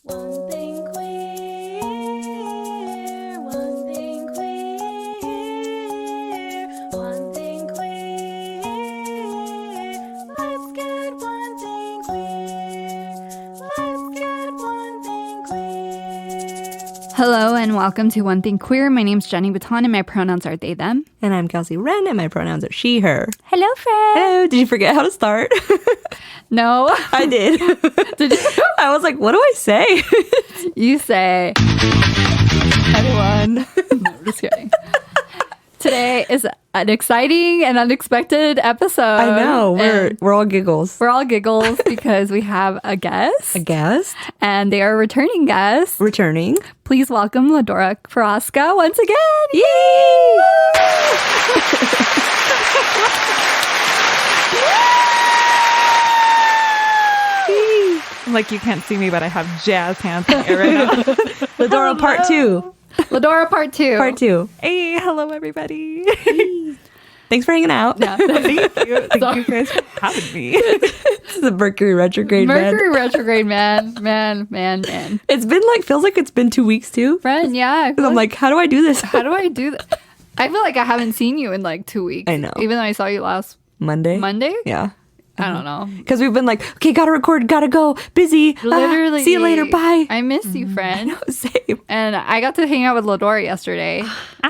One thing queer, one thing queer, one thing queer. Let's get one thing queer. Let's get one thing queer. Hello and welcome to One Thing Queer. My name's Jenny Baton and my pronouns are they, them. And I'm Kelsey Wren and my pronouns are she, her. Hello, friend. Hello. Did you forget how to start? No. I did. Did you? I was like, what do I say? You say, everyone. No, just kidding. Today is an exciting and unexpected episode. I know. We're all giggles. We're all giggles because we have a guest. A guest? And they are returning guests. Returning. Please welcome Ledora Carasca once again. Yay! Like, you can't see me, but I have jazz hands in the air right now. Ledora part 2. Ledora part 2. Part 2. Hey, hello, everybody. Thanks for hanging out. Yeah. Thank you. Thank you guys for having me. This is the Mercury retrograde, Mercury retrograde, man. It's been like, feels like it's been 2 weeks too. Friend, yeah. Because I'm like, how do I do this? How do I do that? I feel like I haven't seen you in like 2 weeks. I know. Even though I saw you last Monday? I Yeah. don't know. Because we've been like, okay, gotta record, gotta go, busy. Literally. See you later, bye. I miss you, friend. Same. And I got to hang out with Ledora yesterday.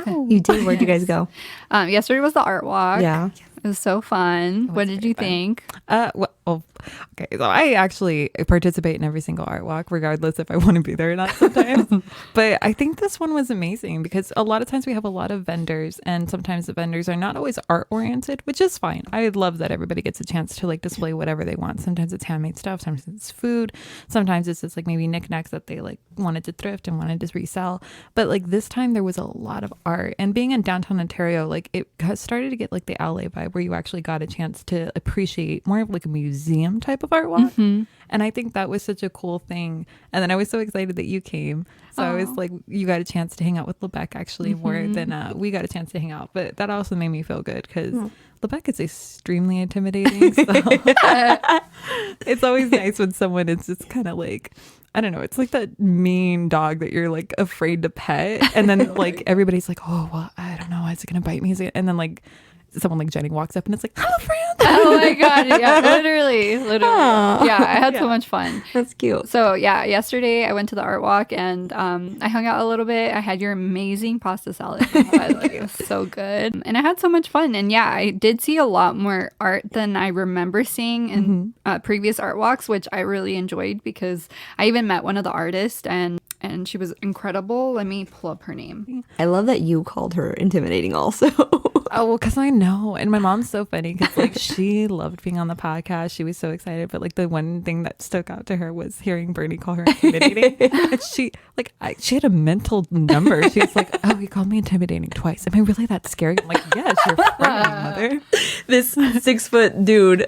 You did? Where'd you guys go? Yesterday was the art walk. Yeah. It was so fun. What did you think? Okay, so I actually participate in every single art walk, regardless if I want to be there or not sometimes. But I think this one was amazing because a lot of times we have a lot of vendors, and sometimes the vendors are not always art oriented, which is fine. I love that everybody gets a chance to like display whatever they want. Sometimes it's handmade stuff, sometimes it's food, sometimes it's just like maybe knickknacks that they like wanted to thrift and wanted to resell. But like this time there was a lot of art, and being in downtown Ontario, like it has started to get like the LA vibe where you actually got a chance to appreciate more of like a museum type of art walk. And I think that was such a cool thing. And then I was so excited that you came. So I was like, you got a chance to hang out with Lebec actually more than we got a chance to hang out. But that also made me feel good because Lebec is extremely intimidating. So it's always nice when someone is just kind of like, I don't know, it's like that mean dog that you're like afraid to pet. And then like everybody's like, oh, well, I don't know. Is it going to bite me? And then like someone like Jenny walks up and it's like, hello, friend. Oh my God. Yeah, literally. Aww. Yeah, I had so much fun. That's cute. So yeah, yesterday I went to the art walk and I hung out a little bit. I had your amazing pasta salad. By the way. It was so good. And I had so much fun. And yeah, I did see a lot more art than I remember seeing in previous art walks, which I really enjoyed because I even met one of the artists and she was incredible. Let me pull up her name. I love that you called her intimidating also. Oh, well, because I know. And my mom's so funny because, like, she loved being on the podcast. She was so excited. But, like, the one thing that stuck out to her was hearing Bernie call her intimidating. And she had a mental number. She was like, oh, he called me intimidating twice. Am I really that scary? I'm like, yes, you're frightening, mother. This 6 foot dude.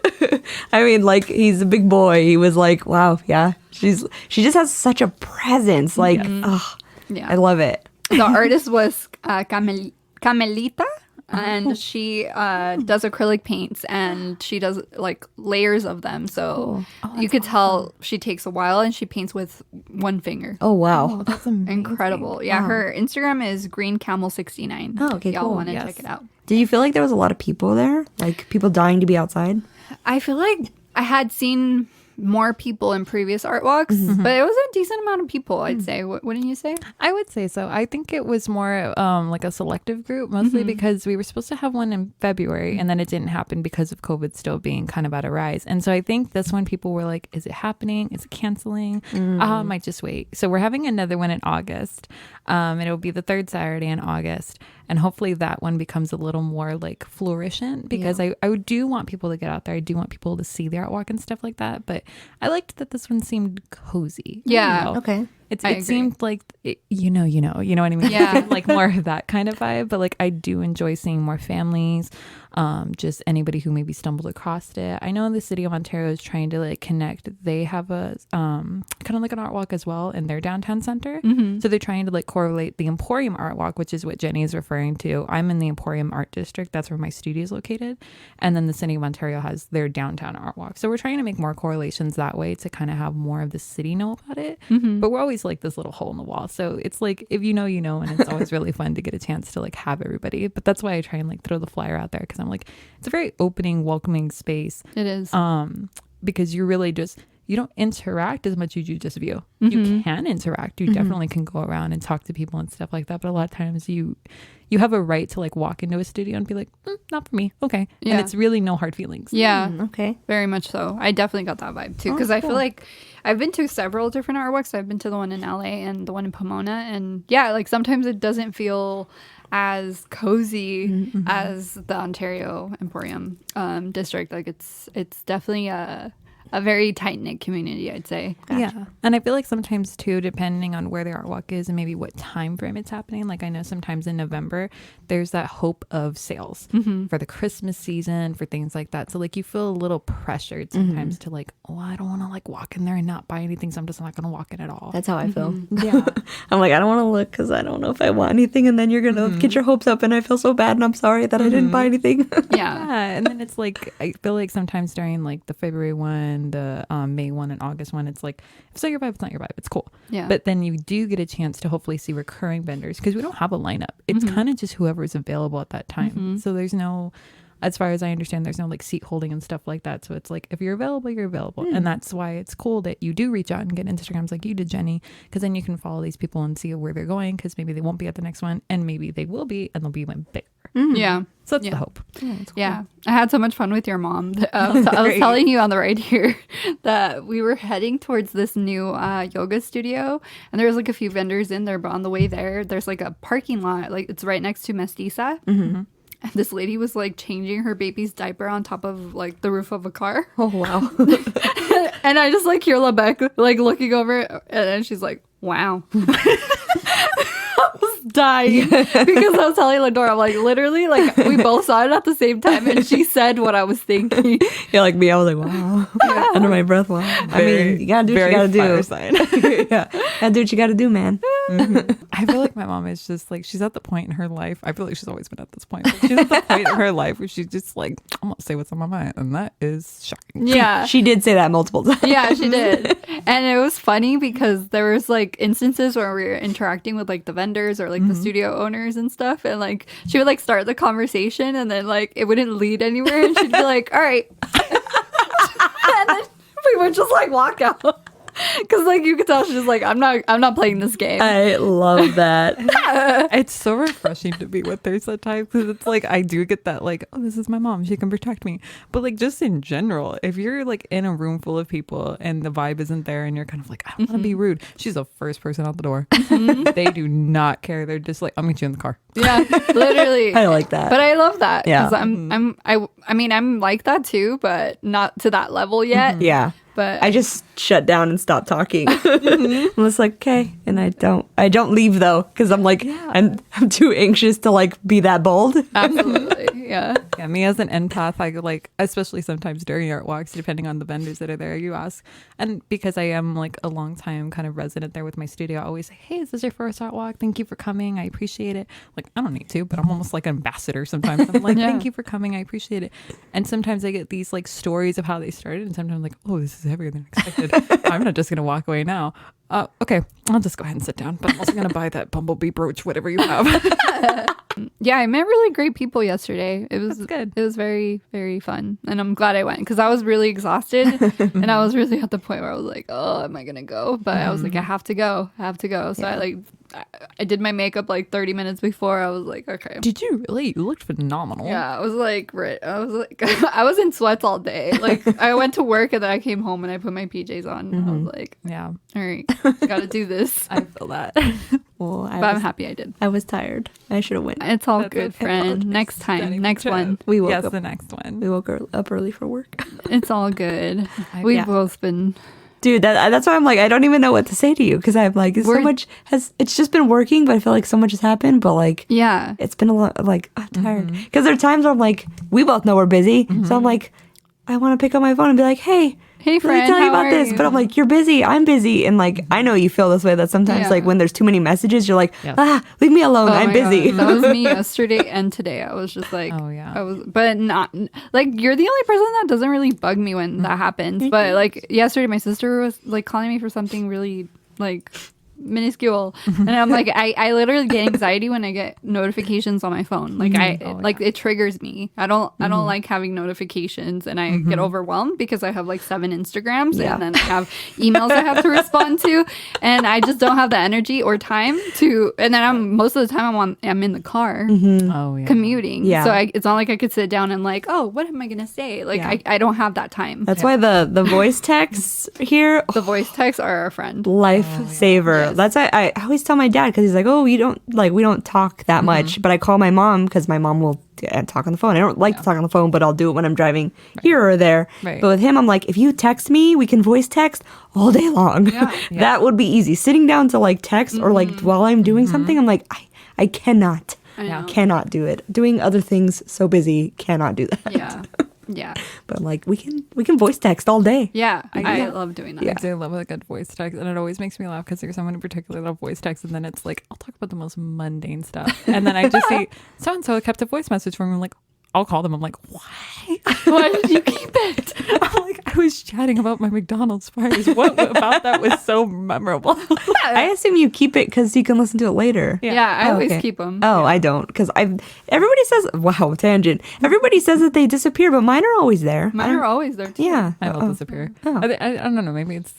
I mean, like, he's a big boy. He was like, wow, yeah. She just has such a presence. Like, Yeah. I love it. The artist was Camelita. And she does acrylic paints and she does like layers of them. So you could tell she takes a while and she paints with one finger. Oh, wow. That's amazing. Incredible. Yeah, her Instagram is greencamel69. Oh, okay, Y'all cool. want to Yes. check it out. Did you feel like there was a lot of people there? Like, people dying to be outside? I feel like I had seen more people in previous art walks, but it was a decent amount of people, I'd say. Wouldn't you say? I would say so. I think it was more like a selective group, mostly because we were supposed to have one in February and then it didn't happen because of COVID still being kind of at a rise. And so I think that's when people were like, is it happening? Is it canceling? I might just wait. So we're having another one in August. And it'll be the third Saturday in August. And hopefully that one becomes a little more like flourishing because I do want people to get out there. I do want people to see the art walk and stuff like that. But I liked that this one seemed cozy. Yeah. You know? Okay. It agree. seemed like, you know what I mean? Yeah. Like more of that kind of vibe. But like, I do enjoy seeing more families, just anybody who maybe stumbled across it. I know the city of Ontario is trying to like connect. They have a kind of like an art walk as well in their downtown center. So they're trying to like correlate the Emporium Art Walk, which is what Jenny is referring to. I'm in the Emporium Art District. That's where my studio is located. And then the city of Ontario has their downtown art walk. So we're trying to make more correlations that way to kind of have more of the city know about it. But we're always like this little hole in the wall. So it's like, if you know, you know, and it's always really fun to get a chance to like have everybody. But that's why I try and like throw the flyer out there, because I'm like, it's a very opening, welcoming space. It is. Because you really just, you don't interact as much as you just view. You can interact. You definitely can go around and talk to people and stuff like that. But a lot of times you have a right to like walk into a studio and be like, not for me. Okay. Yeah. And it's really no hard feelings. Yeah. Okay. Very much so. I definitely got that vibe too, because I feel like I've been to several different art walks. I've been to the one in LA and the one in Pomona, and yeah, like sometimes it doesn't feel as cozy as the Ontario Emporium district. Like it's definitely a very tight-knit community, I'd say. Yeah. And I feel like sometimes too, depending on where the art walk is and maybe what time frame it's happening, like I know sometimes in November there's that hope of sales for the Christmas season, for things like that. So like you feel a little pressured sometimes to like, oh, I don't want to like walk in there and not buy anything, so I'm just not going to walk in at all. That's how I feel. Yeah. I'm like, I don't want to look because I don't know if I want anything, and then you're gonna get your hopes up, and I feel so bad, and I'm sorry that I didn't buy anything. Yeah. Yeah, and then it's like, I feel like sometimes during like the February one, the May one, and August one, it's like, if it's not your vibe, it's not your vibe. It's cool. Yeah. But then you do get a chance to hopefully see recurring vendors, because we don't have a lineup. It's kind of just whoever is available at that time. So there's no, as far as I understand, there's no like seat holding and stuff like that. So it's like, if you're available, you're available. And that's why it's cool that you do reach out and get Instagrams like you did, Jenny, because then you can follow these people and see where they're going, because maybe they won't be at the next one, and maybe they will be, and they'll be even bigger. Yeah. So that's the hope. Yeah. I had so much fun with your mom. I was telling you on the ride here that we were heading towards this new yoga studio, and there was like a few vendors in there, but on the way there, there's like a parking lot, like it's right next to Mestiza. And this lady was like changing her baby's diaper on top of like the roof of a car. Oh wow. And I just like hear Lebec like looking over it, and then she's like, wow. I was dying because I was telling Ledora, I'm like, literally, like we both saw it at the same time, and she said what I was thinking. Yeah, like me, I was like, wow. Under my breath, wow. I mean, you gotta do what you gotta do. Yeah, gotta do what you gotta do, man. I feel like my mom is just like, she's at the point in her life. I feel like she's always been at this point. But she's at the point in her life where she's just like, I'm gonna say what's on my mind, and that is shocking. Yeah. She did say that multiple times. Yeah, she did. And it was funny because there was like instances where we were interacting with like the vendors or like the studio owners and stuff, and like she would like start the conversation, and then like it wouldn't lead anywhere, and she'd be like, all right. And then we would just like walk out. Because like you could tell she's just like, I'm not playing this game. I love that. It's so refreshing to be with her sometimes, because it's like I do get that like, oh, this is my mom, she can protect me. But like just in general, if you're like in a room full of people and the vibe isn't there, and you're kind of like, I don't want to be rude, she's the first person out the door. They do not care. They're just like, I'll meet you in the car. Yeah, literally. I like that. But I love that. Yeah. Because I mean I'm like that too, but not to that level yet. Yeah. But I just shut down and stopped talking. I'm just like, okay, and I don't leave though, because I'm like, I'm too anxious to like be that bold. absolutely, yeah. Yeah, me as an empath, I like, especially sometimes during art walks, depending on the vendors that are there, you ask. And because I am like a long time kind of resident there with my studio, I always say, hey, is this your first art walk? Thank you for coming. I appreciate it. Like, I don't need to, but I'm almost like an ambassador sometimes. I'm like, thank you for coming. I appreciate it. And sometimes I get these like stories of how they started, and sometimes I'm like, oh, this is heavier than expected. I'm not just going to walk away now. Okay, I'll just go ahead and sit down, but I'm also going to buy that bumblebee brooch, whatever you have. Yeah, I met really great people yesterday. It was good. It was very, very fun. And I'm glad I went because I was really exhausted. And I was really at the point where I was like, oh, am I going to go? But I was like, I have to go. So I did my makeup like 30 minutes before. I was like, okay. Did you really? You looked phenomenal. Yeah, I was like, I was in sweats all day. Like, I went to work and then I came home and I put my PJs on. I was like, Yeah. all right, gotta do this. I feel that. Well, But I'm happy I did. I was tired. I should have went. It's all That's good, okay. friend. Next time. Next one. We woke Yes, up. the next one. We woke up early for work. It's all good. We've both been Dude, that's why I'm like, I don't even know what to say to you, because I'm like, it's just been working, but I feel like so much has happened, but like, Yeah. it's been a lot, like, I'm tired. Because there are times where I'm like, we both know we're busy, so I'm like, I want to pick up my phone and be like, hey, Hey, let me friend, tell you how about are this. you? But I'm like, you're busy, I'm busy. And like, I know you feel this way, that sometimes Yeah. like when there's too many messages, you're like, Yes. leave me alone, I'm my busy. God. That was me yesterday and today. I was just like, Oh, yeah. but not like, you're the only person that doesn't really bug me when that happens. But like yesterday, my sister was like calling me for something really like minuscule, and I'm like, I literally get anxiety when I get notifications on my phone. Like it triggers me. I don't like having notifications, and I get overwhelmed because I have like 7 Instagrams and then I have emails I have to respond to, and I just don't have the energy or time to. And then most of the time I'm in the car Oh, yeah. commuting. Yeah. So it's not like I could sit down and like, oh, what am I gonna say? Like Yeah. I don't have that time. That's why the voice texts here, The voice texts are our friend. lifesaver. That's why I always tell my dad, because he's like, oh, we don't talk that much, but I call my mom because my mom will talk on the phone. I don't like to talk on the phone, but I'll do it when I'm driving here or there. Right. But with him, I'm like, if you text me, we can voice text all day long. Yeah. That would be easy. Sitting down to like text or like while I'm doing something, I'm like, I cannot do it. Doing other things, so busy, cannot do that. Yeah. Yeah. But like we can voice text all day. Yeah. I love doing that. I do love a good voice text, and it always makes me laugh because there's someone in particular that voice text, and then it's like, I'll talk about the most mundane stuff, and then I just see so and so kept a voice message from me. I'm like, I'll call them. I'm like, why? Why did you keep it? I'm like, I was chatting about my McDonald's fries. What about that was so memorable? I assume you keep it because you can listen to it later. Yeah, I Oh, always okay. keep them. Oh, I don't, because everybody says, wow, tangent. Everybody says that they disappear, but mine are always there. Mine are always there too. Yeah. I will disappear. I don't know. Maybe it's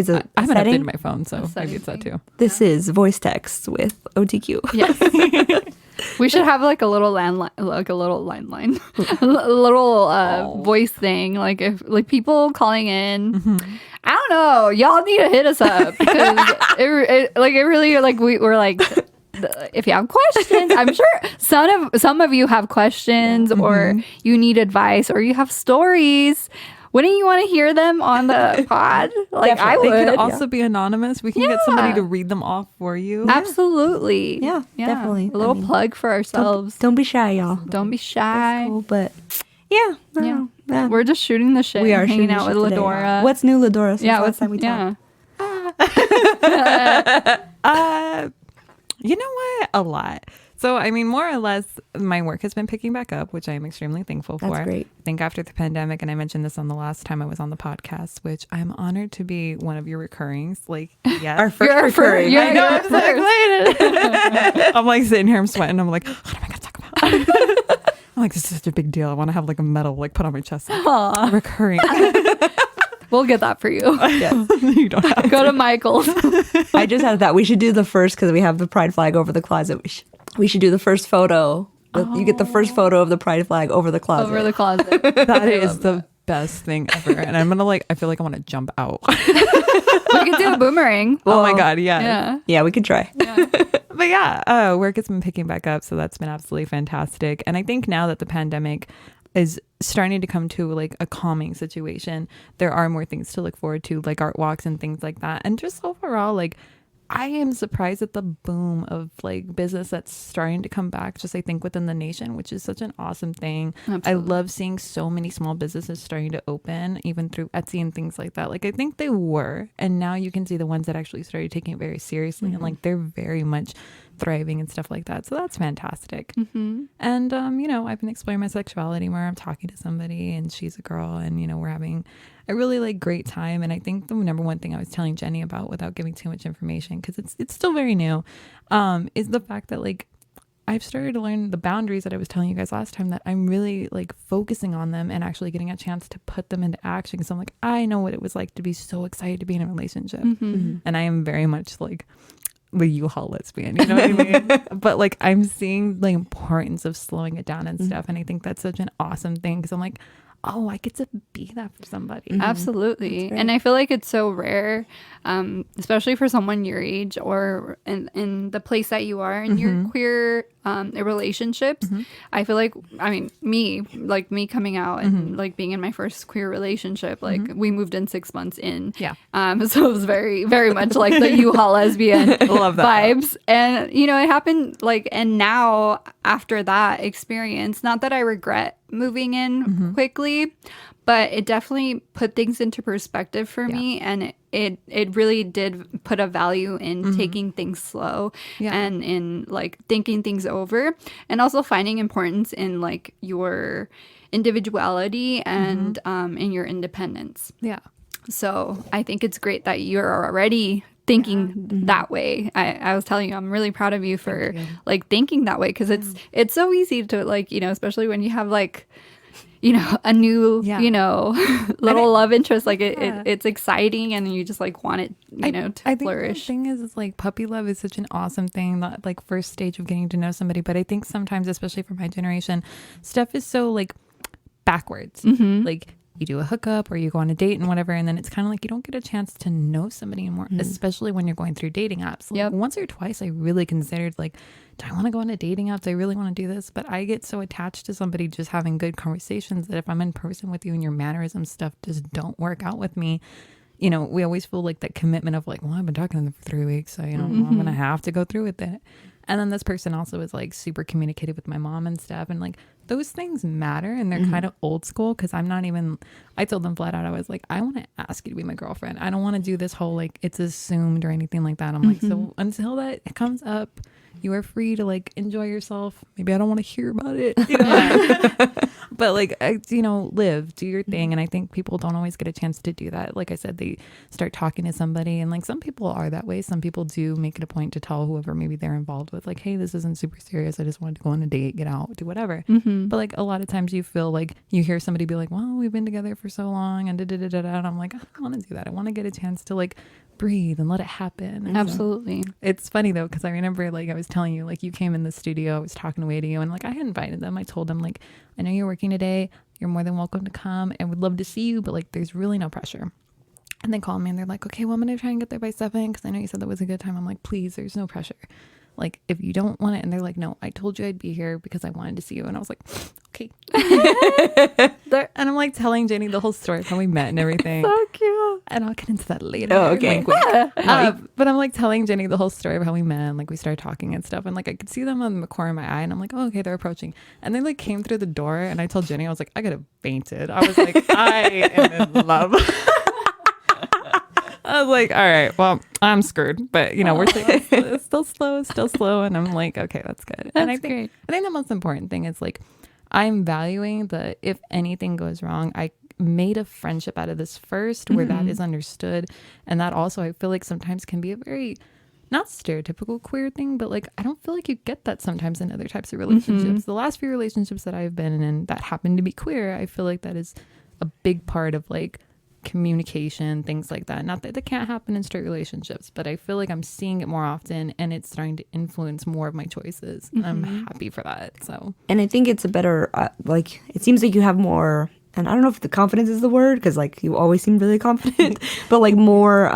a I haven't setting. updated my phone, so setting maybe it's that too. This is voice text with OTQ. Yes. We should have like a little landline, like a little landline, a little voice thing. Like if like people calling in, I don't know, y'all need to hit us up because it really like we're like, if you have questions, I'm sure some of you have questions or you need advice or you have stories. Wouldn't you want to hear them on the pod? Like I would. They could also be anonymous. We can get somebody to read them off for you. Absolutely. Yeah, definitely. A little plug for ourselves. Don't be shy, y'all. Don't be shy. Cool, but yeah, no, yeah. We're just shooting the shit. We are hanging shooting out with the shit today. Ledora. What's new, Ledora? Since yeah, last time we talked. You know what? A lot. So, I mean, more or less, my work has been picking back up, which I am extremely thankful for. That's great. I think after the pandemic, and I mentioned this on the last time I was on the podcast, which I'm honored to be one of your recurrings. Like, yes. Our first recurring. You're I know, our I'm so excited. I'm like sitting here, I'm sweating. I'm like, what am I going to talk about? I'm like, this is such a big deal. I want to have like a medal like put on my chest. Like, recurring. We'll get that for you. Yes. You don't have Go to Michael's. I just had that. We should do the first, because we have the pride flag over the closet. We should do the first photo. You get the first photo of the pride flag over the closet. Over the closet. That is the best thing ever. And I'm going to like, I feel like I want to jump out. We could do a boomerang. Oh my God. Yeah. Yeah. Yeah, we could try. But yeah, work has been picking back up. So that's been absolutely fantastic. And I think now that the pandemic is starting to come to like a calming situation, there are more things to look forward to, like art walks and things like that. And just overall, like, I am surprised at the boom of like business that's starting to come back, just I think within the nation, which is such an awesome thing. Absolutely. I love seeing so many small businesses starting to open, even through Etsy and things like that. Like I think they were, and now you can see the ones that actually started taking it very seriously, and like they're very much thriving and stuff like that. So that's fantastic. And you know, I've been exploring my sexuality more. I'm talking to somebody and she's a girl, and you know, we're having a really like great time. And I think the number one thing I was telling Jenny about, without giving too much information, because it's still very new, is the fact that like I've started to learn the boundaries that I was telling you guys last time, that I'm really like focusing on them and actually getting a chance to put them into action. So I'm like, I know what it was like to be so excited to be in a relationship. And I am very much like the U-Haul lesbian, you know what I mean? But like I'm seeing the importance of slowing it down and stuff. And I think that's such an awesome thing, because I'm like, oh, I get to be that for somebody. Absolutely. And I feel like it's so rare, especially for someone your age or in the place that you are in your queer relationships. I feel like, I mean, me coming out and like being in my first queer relationship, like we moved in 6 months in. Yeah. So it was very, very much like the U-Haul lesbian Love that vibes. And, you know, it happened like, and now after that experience, not that I regret moving in quickly, but it definitely put things into perspective for me, and it really did put a value in taking things slow and in like thinking things over, and also finding importance in like your individuality and in your independence. Yeah. So I think it's great that you're already thinking that way. I was telling you, I'm really proud of you for like thinking that way, because it's so easy to like, you know, especially when you have like, you know, a new, you know, little love interest, like it's exciting, and you just like want it, you know, to flourish. The thing is like puppy love is such an awesome thing, that like first stage of getting to know somebody. But I think sometimes, especially for my generation, stuff is so like backwards. Like you do a hookup or you go on a date and whatever, and then it's kind of like you don't get a chance to know somebody anymore, especially when you're going through dating apps. Like, once or twice I really considered like, do I want to go on a dating app? Do I really want to do this? But I get so attached to somebody just having good conversations that if I'm in person with you and your mannerism stuff just don't work out with me, you know, we always feel like that commitment of like, well, I've been talking to them for 3 weeks, so, you know, I'm going to have to go through with it. And then this person also is like super communicative with my mom and stuff. And like those things matter, and they're kind of old school, because I'm not even, I told them flat out, I was like, I want to ask you to be my girlfriend. I don't want to do this whole like it's assumed or anything like that. I'm like, so until that comes up, you are free to like enjoy yourself. Maybe I don't want to hear about it, you know? But like, you know, live, do your thing. And I think people don't always get a chance to do that. Like I said, they start talking to somebody, and like some people are that way. Some people do make it a point to tell whoever maybe they're involved with, like, hey, this isn't super serious. I just wanted to go on a date, get out, do whatever. But like a lot of times you feel like you hear somebody be like, well, we've been together for so long and da-da-da-da-da. And I'm like, I don't want to do that. I want to get a chance to like breathe and let it happen. And Absolutely. so, it's funny though, because I remember like I was telling you, like you came in the studio, I was talking away to you, and like I had invited them. I told them like, I know you're working today, you're more than welcome to come and would love to see you, but like there's really no pressure. And they called me and they're like, okay, well, I'm gonna try and get there by 7 because I know you said that was a good time. I'm like, please, there's no pressure. Like if you don't want it. And they're like, no, I told you I'd be here because I wanted to see you. And I was like, okay. And I'm like telling Jenny the whole story of how we met and everything. So cute. And I'll get into that later. Oh, okay. Wink, wink. But I'm like telling Jenny the whole story of how we met, and like we started talking and stuff, and like I could see them on the corner of my eye, and I'm like, oh, okay, they're approaching. And they like came through the door, and I told Jenny, I was like, I could have fainted. I was like, I am in love. I was like, all right, well, I'm screwed, but you know, we're still slow, and I'm like, okay, that's good. And I think great. I think the most important thing is like, I'm valuing the, if anything goes wrong, I made a friendship out of this first, where that is understood, and that also I feel like sometimes can be a very not stereotypical queer thing, but like I don't feel like you get that sometimes in other types of relationships. The last few relationships that I've been in that happen to be queer, I feel like that is a big part of like communication, things like that. Not that can't happen in straight relationships, but I feel like I'm seeing it more often, and it's starting to influence more of my choices. I'm happy for that. So, and I think it's a better like, it seems like you have more, and I don't know if the confidence is the word, because like you always seem really confident, but like more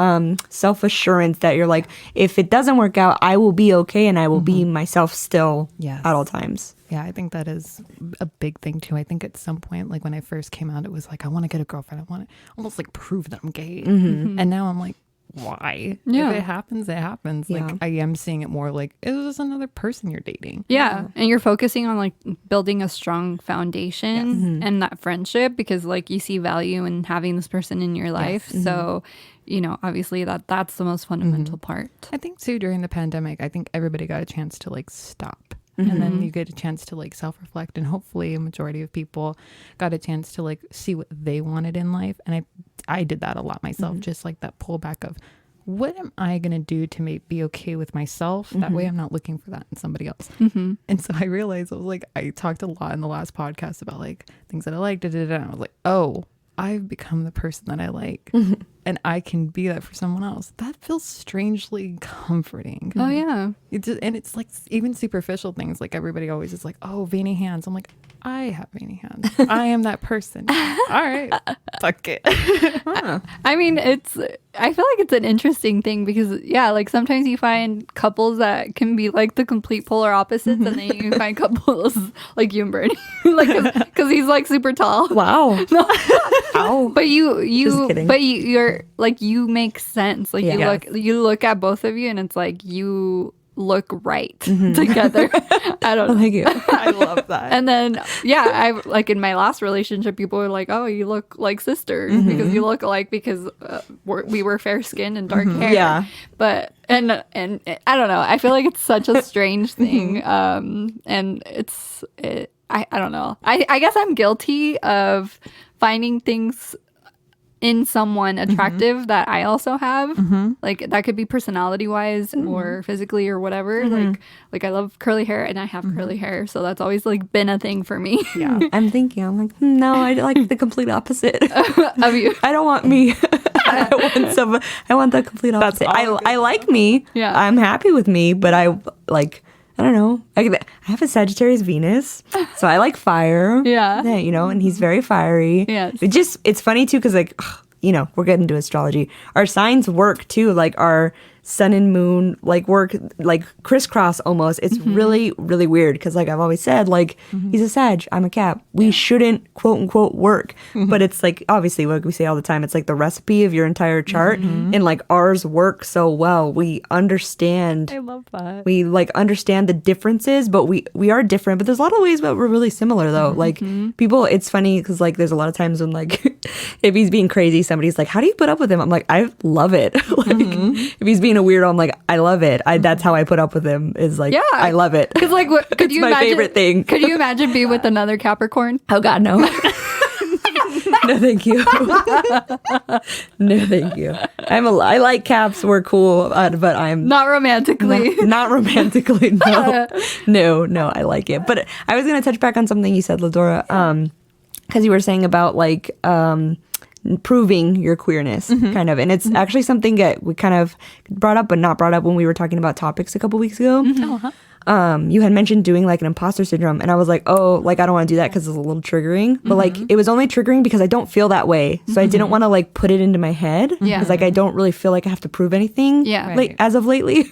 self-assurance that you're like, if it doesn't work out, I will be okay, and I will be myself still at all times. Yeah, I think that is a big thing too. I think at some point, like when I first came out, it was like, I want to get a girlfriend. I want to almost like prove that I'm gay. And now I'm like, why? Yeah. If it happens, it happens. Like I am seeing it more like, it was just another person you're dating. Yeah. And you're focusing on like building a strong foundation and that friendship, because like you see value in having this person in your life. So, you know, obviously that's the most fundamental part. I think too, during the pandemic, I think everybody got a chance to like stop. And then you get a chance to like self-reflect, and hopefully a majority of people got a chance to like see what they wanted in life. And I did that a lot myself, just like that pullback of, what am I going to do to be okay with myself? That way I'm not looking for that in somebody else. And so I realized, I was like, I talked a lot in the last podcast about like things that I like, and I was like, oh, I've become the person that I like. And and I can be that for someone else, that feels strangely comforting. Oh yeah. And it's like even superficial things, like everybody always is like, oh, veiny hands. I'm like, I have veiny hands. I am that person. All right, fuck it. I mean, I feel like it's an interesting thing because, yeah, like sometimes you find couples that can be like the complete polar opposites, and then you find couples like you and Bernie, like because he's like super tall. Wow. Ow. But Just kidding. you're like, you make sense. Like Yeah. you look at both of you, and it's like you look right together. I don't know. Thank you. I love that. And then, yeah, I like in my last relationship, people were like, "Oh, you look like sisters because you look alike because we were fair skinned and dark hair." Yeah. But and I don't know. I feel like it's such a strange thing. And I don't know. I guess I'm guilty of finding things in someone attractive that I also have. Like that could be personality wise or physically or whatever. Like I love curly hair and I have curly hair, so that's always like been a thing for me. Yeah. I'm thinking, I'm like, no, I like the complete opposite. Of you. I don't want me. I want the complete opposite. I like me. Yeah. I'm happy with me, but I don't know. I have a Sagittarius Venus, so I like fire. Yeah. You know, and he's very fiery. Yes. It's funny too, because like, you know, we're getting into astrology. Our signs work too, like our sun and moon like work like crisscross almost. It's really, really weird because like I've always said, like he's a Sag, I'm a Cap. We shouldn't quote unquote work. But it's like obviously what we say all the time, it's like the recipe of your entire chart. And like ours work so well. We understand. I love that. We like understand the differences, but we are different. But there's a lot of ways that we're really similar though. Like people, it's funny because like there's a lot of times when like if he's being crazy, somebody's like, how do you put up with him? I'm like, I love it. Like if he's being a weirdo, I'm like, I love it. That's how I put up with him, is like, Yeah. I love it. Because like, could It's you my imagine, favorite thing. Could you imagine being with another Capricorn? Oh God, no. No, thank you. No, thank you. I like Caps. We're cool, but I'm Not romantically. not romantically. No, I like it. But I was gonna touch back on something you said, Ledora, because you were saying about like proving your queerness, kind of, and it's actually something that we kind of brought up, but not brought up when we were talking about topics a couple weeks ago. You had mentioned doing like an imposter syndrome, and I was like, oh, like I don't want to do that because it's a little triggering. But like it was only triggering because I don't feel that way, so I didn't want to like put it into my head. Yeah. Because like I don't really feel like I have to prove anything. Yeah. Like as of lately.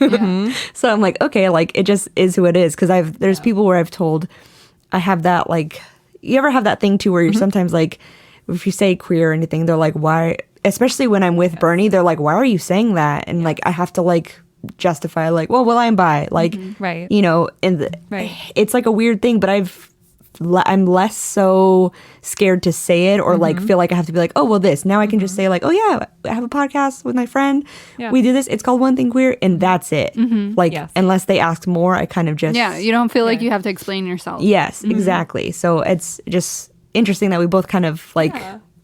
So I'm like, okay, like it just is who it is. Because there's people where I've told, I have that like, you ever have that thing too where you're sometimes like, if you say queer or anything, they're like, why? Especially when I'm with Bernie, they're like, why are you saying that? And like I have to like justify like, well I'm bi, like Right. you know, and Right. it's like a weird thing, but I'm less so scared to say it or like feel like I have to be like, oh well this, now I can just say like, oh yeah, I have a podcast with my friend, Yeah. we do this, it's called One Thing Queer, and that's it. Like Yes. unless they ask more, I kind of just Yeah, you don't feel like you have to explain yourself. yes, exactly. So it's just interesting that we both kind of like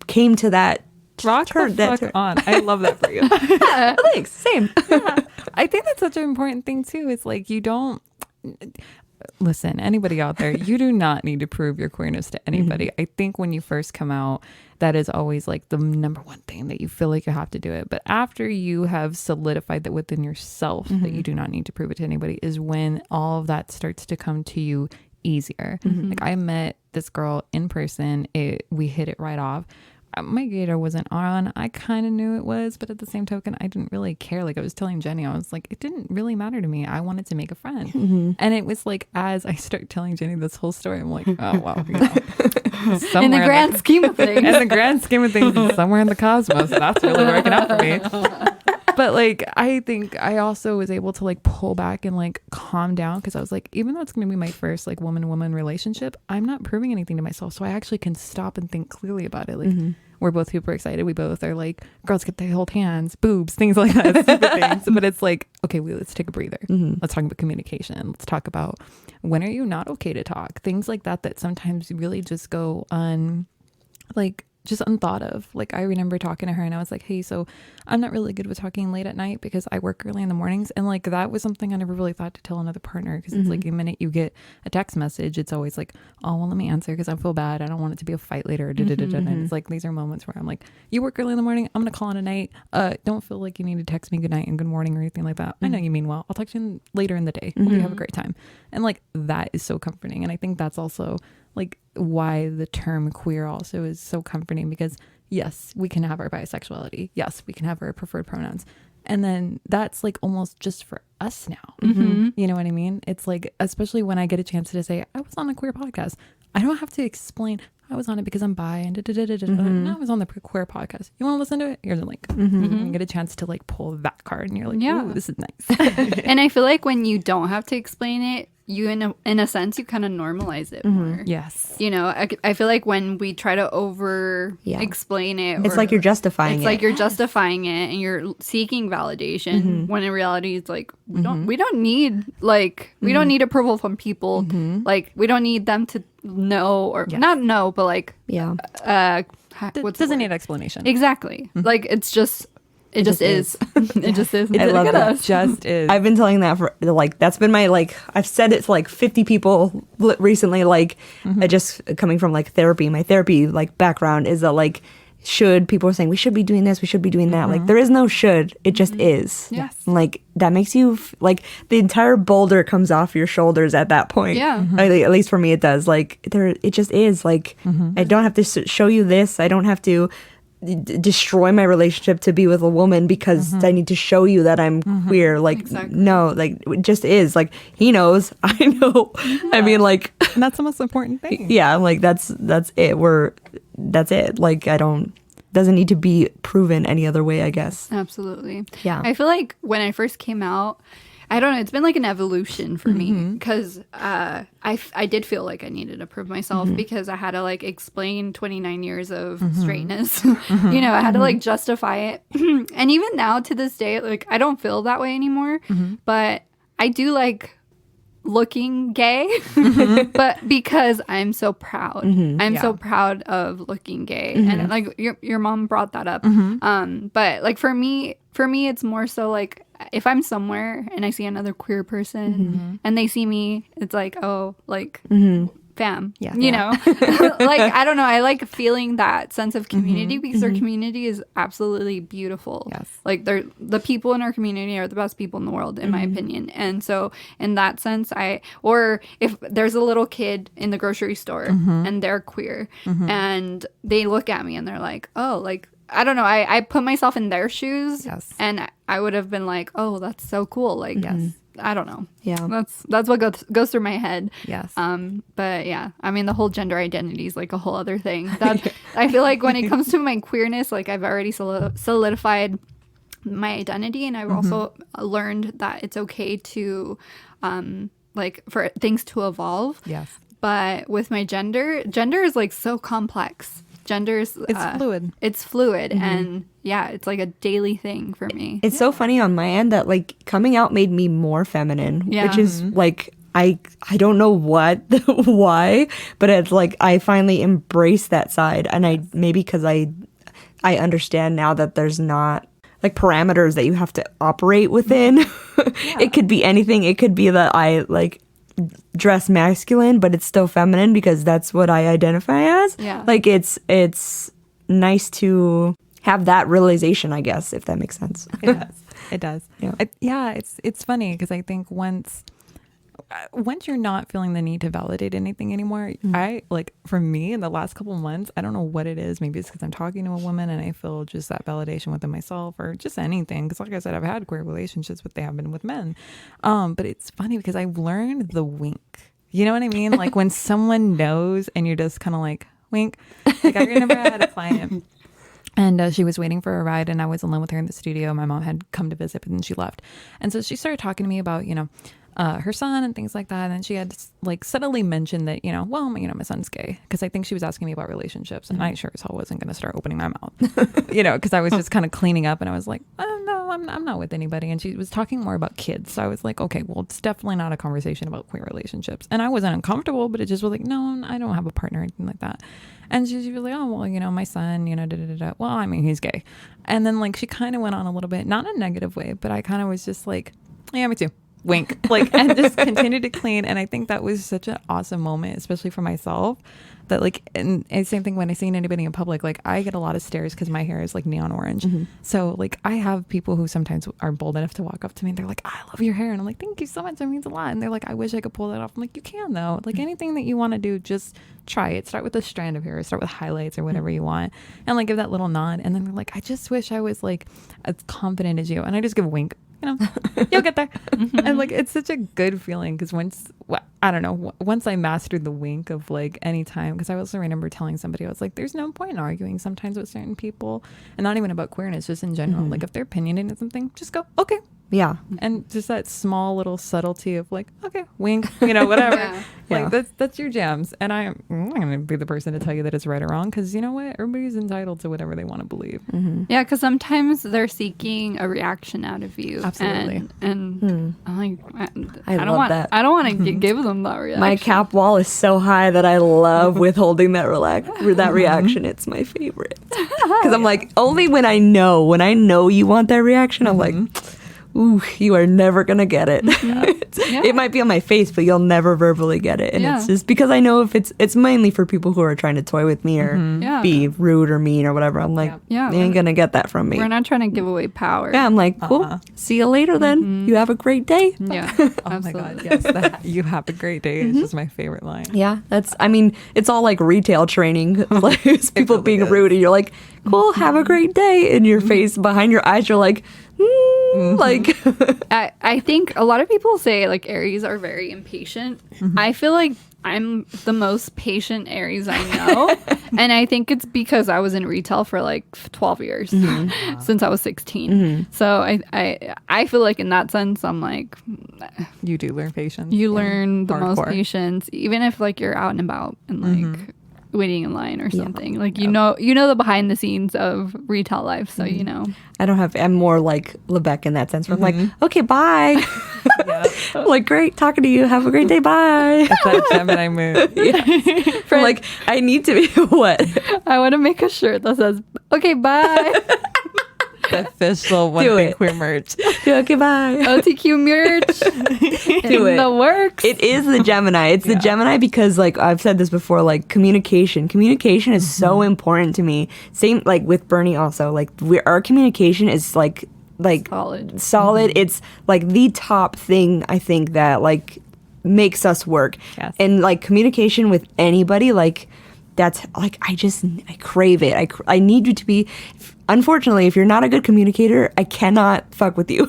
came to that Rock turn the fuck on. I love that for you. Oh, thanks, same. I think that's such an important thing too. Is like you don't listen, anybody out there, you do not need to prove your queerness to anybody. I think when you first come out, that is always like the number one thing that you feel like you have to do it. But after you have solidified that within yourself that you do not need to prove it to anybody is when all of that starts to come to you easier. Like I met this girl in person, we hit it right off. My gator wasn't on. I kind of knew it was, but at the same token, I didn't really care. Like I was telling Jenny, I was like, it didn't really matter to me. I wanted to make a friend. And it was like, as I start telling Jenny this whole story, I'm like, oh, well, you know, In the grand scheme of things. in the grand scheme of things, somewhere in the cosmos, that's really working out for me. But like, I think I also was able to like pull back and like calm down because I was like, even though it's going to be my first like woman-woman relationship, I'm not proving anything to myself. So I actually can stop and think clearly about it. Like we're both super excited. We both are like, girls get to hold hands, boobs, things like that, stupid things. But it's like, okay, let's take a breather. Let's talk about communication. Let's talk about when are you not okay to talk? Things like that, that sometimes really just go on like just unthought of. Like, I remember talking to her and I was like, hey, so I'm not really good with talking late at night because I work early in the mornings. And like, that was something I never really thought to tell another partner, because it's like the minute you get a text message, it's always like, oh, well, let me answer because I feel bad. I don't want it to be a fight later. And it's like, these are moments where I'm like, you work early in the morning, I'm going to call in at night. Don't feel like you need to text me good night and good morning or anything like that. I know you mean well. I'll text you later in the day. Hope you have a great time. And like, that is so comforting. And I think that's also like why the term queer also is so comforting, because yes, we can have our bisexuality. Yes, we can have our preferred pronouns. And then that's like almost just for us now. You know what I mean? It's like, especially when I get a chance to say, I was on a queer podcast. I don't have to explain I was on it because I'm bi and no, I was on the queer podcast. You want to listen to it? Here's a link. You get a chance to like pull that card and you're like, ooh, this is nice. And I feel like when you don't have to explain it, you in a sense you kind of normalize it more. Yes. You know, I feel like when we try to over explain it, It's like you're justifying it's it. like you're justifying it and you're seeking validation, when in reality it's like we don't need approval from people. Like, we don't need them to know, or not know, but like Doesn't need explanation. exactly. Like, it just is. It just is. I love that. Just is. I've been telling that for like, that's been my, like, I've said it to like 50 people recently, like, I just coming from like therapy, my therapy like background is that like, people are saying we should be doing this, we should be doing that. Like, there is no should, it just is. Yes. Like, that makes you like the entire boulder comes off your shoulders at that point. Yeah. At least for me it does. Like, it just is. Like, I don't have to show you this. I don't have to destroy my relationship to be with a woman because I need to show you that I'm queer. Like, Exactly. no, like, it just is. Like, he knows, I know. I mean, like, And that's the most important thing. yeah, like, that's it. That's it. Like, doesn't need to be proven any other way, I guess. Absolutely. Yeah. I feel like when I first came out, I don't know, it's been like an evolution for me, because I did feel like I needed to prove myself, because I had to like explain 29 years of straightness. You know, I had to like justify it. And even now to this day, like, I don't feel that way anymore, but I do like looking gay, but because I'm so proud. I'm so proud of looking gay. And like your mom brought that up. But like for me it's more so like, if I'm somewhere and I see another queer person and they see me, it's like, oh, like, fam, you know, like, I don't know. I like feeling that sense of community, because our community is absolutely beautiful. Yes. Like, the people in our community are the best people in the world, in my opinion. And so in that sense, or if there's a little kid in the grocery store and they're queer and they look at me and they're like, oh, like, I don't know. I put myself in their shoes, and I would have been like, oh, that's so cool. Like, I don't know. Yeah. That's what goes through my head. Yes. But yeah, I mean, the whole gender identity is like a whole other thing. That I feel like when it comes to my queerness, like, I've already solidified my identity, and I've also learned that it's okay to, like, for things to evolve. Yes. But with my gender is like so complex. Gender's It's fluid. It's fluid, and yeah, it's like a daily thing for me. It's so funny on my end that like coming out made me more feminine, Yeah. which is like, I don't know why, but it's like I finally embraced that side, and I maybe because I understand now that there's not like parameters that you have to operate within. It could be anything. It could be that I like dress masculine, but it's still feminine because that's what I identify as. Yeah. Like, it's nice to have that realization, I guess, if that makes sense. It does. Yeah. It's funny because I think once you're not feeling the need to validate anything anymore, I like, for me in the last couple of months, I don't know what it is. Maybe it's because I'm talking to a woman and I feel just that validation within myself, or just anything. Because like I said, I've had queer relationships, but they have been with men. But it's funny because I've learned the wink. You know what I mean? Like, when someone knows and you're just kind of like, wink. Like, I remember I had a client. And she was waiting for a ride, and I was alone with her in the studio. My mom had come to visit, but then she left. And so she started talking to me about, you know, her son and things like that. And she had like subtly mentioned that, you know, well, you know, my son's gay, because I think she was asking me about relationships, and I sure as hell wasn't going to start opening my mouth, you know, because I was just kind of cleaning up, and I was like, oh, no, I'm not with anybody. And she was talking more about kids. So I was like, okay, well, it's definitely not a conversation about queer relationships. And I wasn't uncomfortable, but it just was like, no, I don't have a partner or anything like that. And she was like, oh, well, my son, well, I mean, he's gay. And then like she kind of went on a little bit, not in a negative way, but I kind of was just like, yeah, me too. Wink. Like, and just continued to clean. And I think that was such an awesome moment, especially for myself, that like, and same thing when I see anybody in public, like I get a lot of stares because my hair is like neon orange. So like I have people who sometimes are bold enough to walk up to me and they're like, I love your hair. And I'm like, thank you so much. That means a lot. And they're like, I wish I could pull that off. I'm like, you can though. Like anything that you want to do, just try it. Start with a strand of hair, start with highlights or whatever you want. And like give that little nod. And then they're like, I just wish I was like as confident as you. And I just give a wink. You'll get there. And like it's such a good feeling because once I mastered the wink of like any time, because I also remember telling somebody, I was like, there's no point in arguing sometimes with certain people, and not even about queerness, just in general. Like if they're opinionated in something, just go okay. Yeah. And just that small little subtlety of like, okay, wink, whatever. Like that's your jams. And I'm not going to be the person to tell you that it's right or wrong, because you know what? Everybody's entitled to whatever they want to believe. Yeah, because sometimes they're seeking a reaction out of you. Absolutely. And I'm like, I love that. I don't want to give them that reaction. My cap wall is so high that I love withholding that reaction. It's my favorite. Because I'm like, only when I know you want that reaction, I'm like, ooh, you are never gonna get it. It might be on my face, but you'll never verbally get it. And it's just because I know if it's mainly for people who are trying to toy with me or be rude or mean or whatever. I'm like, you ain't gonna get that from me. We're not trying to give away power. Yeah, I'm like, cool. See you later then. You have a great day. Yeah. Oh my God, yes. You have a great day. It's just my favorite line. Yeah, it's all like retail training. Like it's people really being rude and you're like, cool, have a great day. In your face, behind your eyes, you're like, like I think a lot of people say like Aries are very impatient. I feel like I'm the most patient Aries I know. And I think it's because I was in retail for like 12 years since I was 16. So I feel like in that sense, I'm like, you do learn patience. You learn the most Hardcore. patience, even if like you're out and about and like waiting in line or something. Like you know the behind the scenes of retail life, so I'm more like Lebec in that sense where I'm like, okay, bye. I'm like, great talking to you, have a great day, bye. That's that Gemini mood. Like I need to be what? I want to make a shirt that says okay, bye. The official One Thing Queer merch. Okay, bye. OTQ merch. In the works. It is the Gemini. It's the Gemini because, like, I've said this before, like, communication. Communication is so important to me. Same, like, with Bernie also. Like, our communication is, like solid. It's, like, the top thing, I think, that, like, makes us work. Yes. And, like, communication with anybody, like, that's, like, I crave it. I need you to be... Unfortunately, if you're not a good communicator, I cannot fuck with you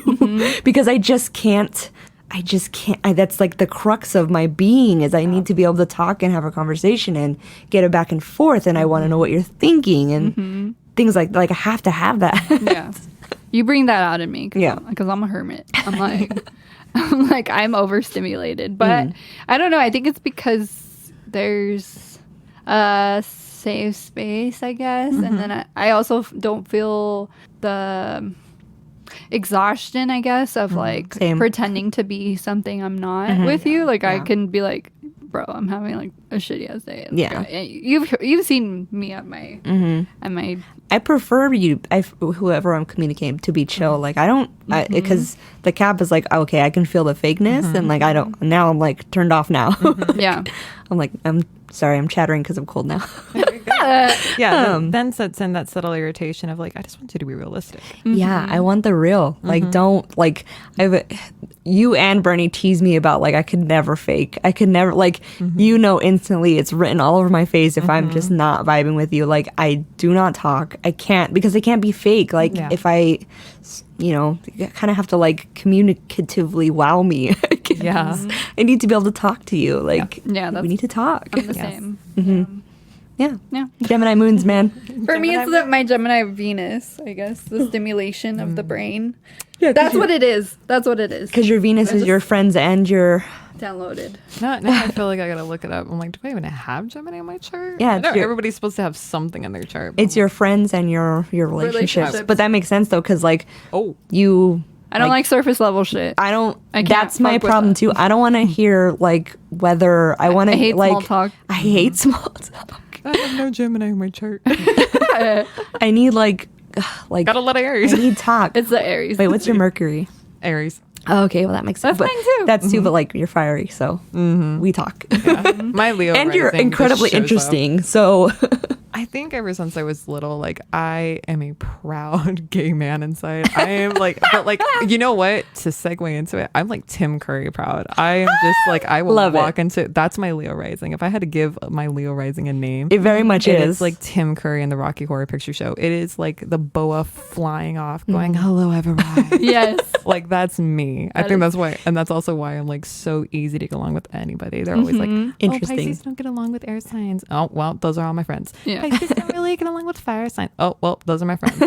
because I just can't. That's like the crux of my being is I need to be able to talk and have a conversation and get it back and forth. And I want to know what you're thinking and things like I have to have that. Yeah. You bring that out in me. Yeah. Because I'm a hermit. I'm like, I'm overstimulated. But I don't know. I think it's because there's safe space, I guess, and then I also don't feel the exhaustion, I guess, of like pretending to be something I'm not with you. Like I can be like, bro, I'm having like a shitty ass day. Like, you've seen me at my I prefer whoever I'm communicating to be chill. Like I don't because the cap is like, okay, I can feel the fakeness and like I don't. Now I'm like turned off now. Yeah. I'm like, I'm sorry, I'm chattering because I'm cold now. Then sets in that subtle irritation of like, I just want you to be realistic. Yeah, I want the real. Like, don't like. You and Bernie tease me about like I could never fake. I could never like instantly. It's written all over my face if I'm just not vibing with you. Like I do not talk. I can't because I can't be fake. Like if I, you kind of have to like communicatively wow me. I need to be able to talk to you. Like we need to talk. I'm the same. Yeah. Gemini moons, man. For me, it's my Gemini Venus, I guess. The stimulation of the brain. Yeah, that's what it is. Because your Venus is your friends and your... Downloaded. Now I feel like I gotta look it up. I'm like, do I even have Gemini on my chart? Yeah. I know everybody's supposed to have something in their chart. It's your friends and your relationships. But that makes sense, though, because, like, you... I don't like surface level shit. That's my problem, too. I don't want to hear, like, whether... I want to... I hate like, small talk. I hate small talk. I have no Gemini in my chart. I need like Got a lot of Aries. I need talk. It's the Aries. Wait, what's your Mercury? Aries. Oh, okay, well that makes sense. That's mine too. That's too, but like you're fiery, so we talk. My Leo And you're rising just incredibly shows up. interesting. So I think ever since I was little, like I am a proud gay man inside. I am like, but like, you know what? To segue into it, I'm like Tim Curry proud. I am just like, I will Love walk into, that's my Leo rising. If I had to give my Leo rising a name, it very much it is is like Tim Curry in the Rocky Horror Picture Show. It is like the boa flying off, going, "Hello, I've arrived." Yes. Like that's me. I That think is- that's why, and that's also why I'm like so easy to get along with anybody. They're always like, Interesting. "Oh, Pisces don't get along with air signs." Oh, well, those are all my friends. Yeah. Pisces don't really get along with fire signs. Oh, well, those are my friends.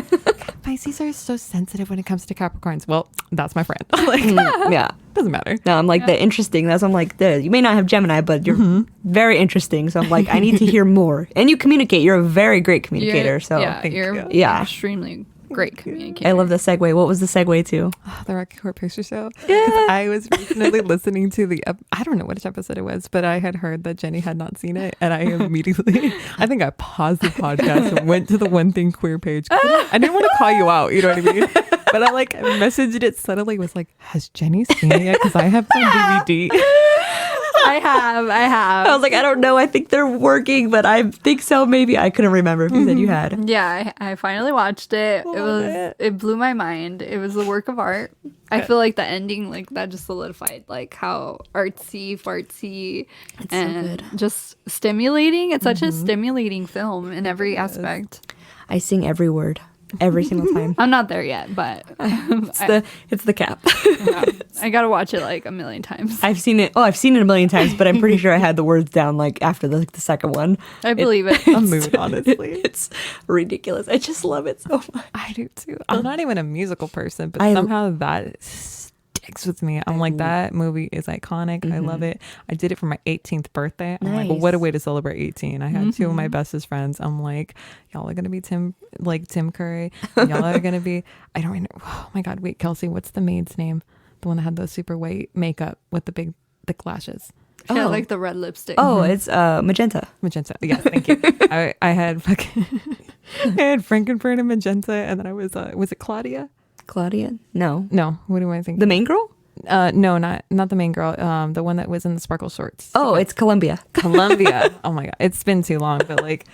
Pisces are so sensitive when it comes to Capricorns. Well, that's my friend. Like, yeah. doesn't matter. No, I'm like the interesting. That's I'm like the you may not have Gemini, but you're very interesting. So I'm like I need to hear more. And you communicate. You're a very great communicator. So yeah, thank you're you. Yeah. extremely great communicator. I love the segue. What was the segue to? The Rocky Horror Picture Show. Yeah. I was recently listening to I don't know which episode it was, but I had heard that Jenny had not seen it. And I immediately, I think I paused the podcast and went to the One Thing Queer page. I didn't want to call you out, you know what I mean? But I like messaged it subtly, was like, has Jenny seen it yet? Because I have it on DVD. I have. I was like, I don't know. I think they're working, but I think so. Maybe I couldn't remember if you said you had. Yeah, I finally watched it. It blew my mind. It was a work of art. I feel like the ending, like that just solidified like how artsy, fartsy, and just stimulating. It's such a stimulating film in every aspect. I sing every word, every single time. I'm not there yet, but It's the cap. I gotta watch it like a million times. I've seen it. Oh, I've seen it a million times, but I'm pretty sure I had the words down like after the second one. I believe it. A mood, honestly. It's ridiculous. I just love it so much. I do too. I'm not even a musical person, but I- somehow that sticks with me. I'm like, that movie is iconic. I love it. I did it for my 18th birthday. I'm like, well, what a way to celebrate 18. I had two of my bestest friends. I'm like, y'all are gonna be Tim Curry. And y'all are gonna be, I don't know. Oh my God, wait, Kelsey, what's the maid's name? The one that had the super white makeup with the big thick lashes. She had Oh. like the red lipstick. Oh, it's Magenta. Magenta. Yes, thank you. I had fucking I had Frankenfurt and Magenta, and then I was it Claudia? Claudia? No. No, what do I think? The main girl? No, not the main girl. The one that was in the sparkle shorts. Oh, it's Columbia. Columbia. Oh my God, it's been too long, but like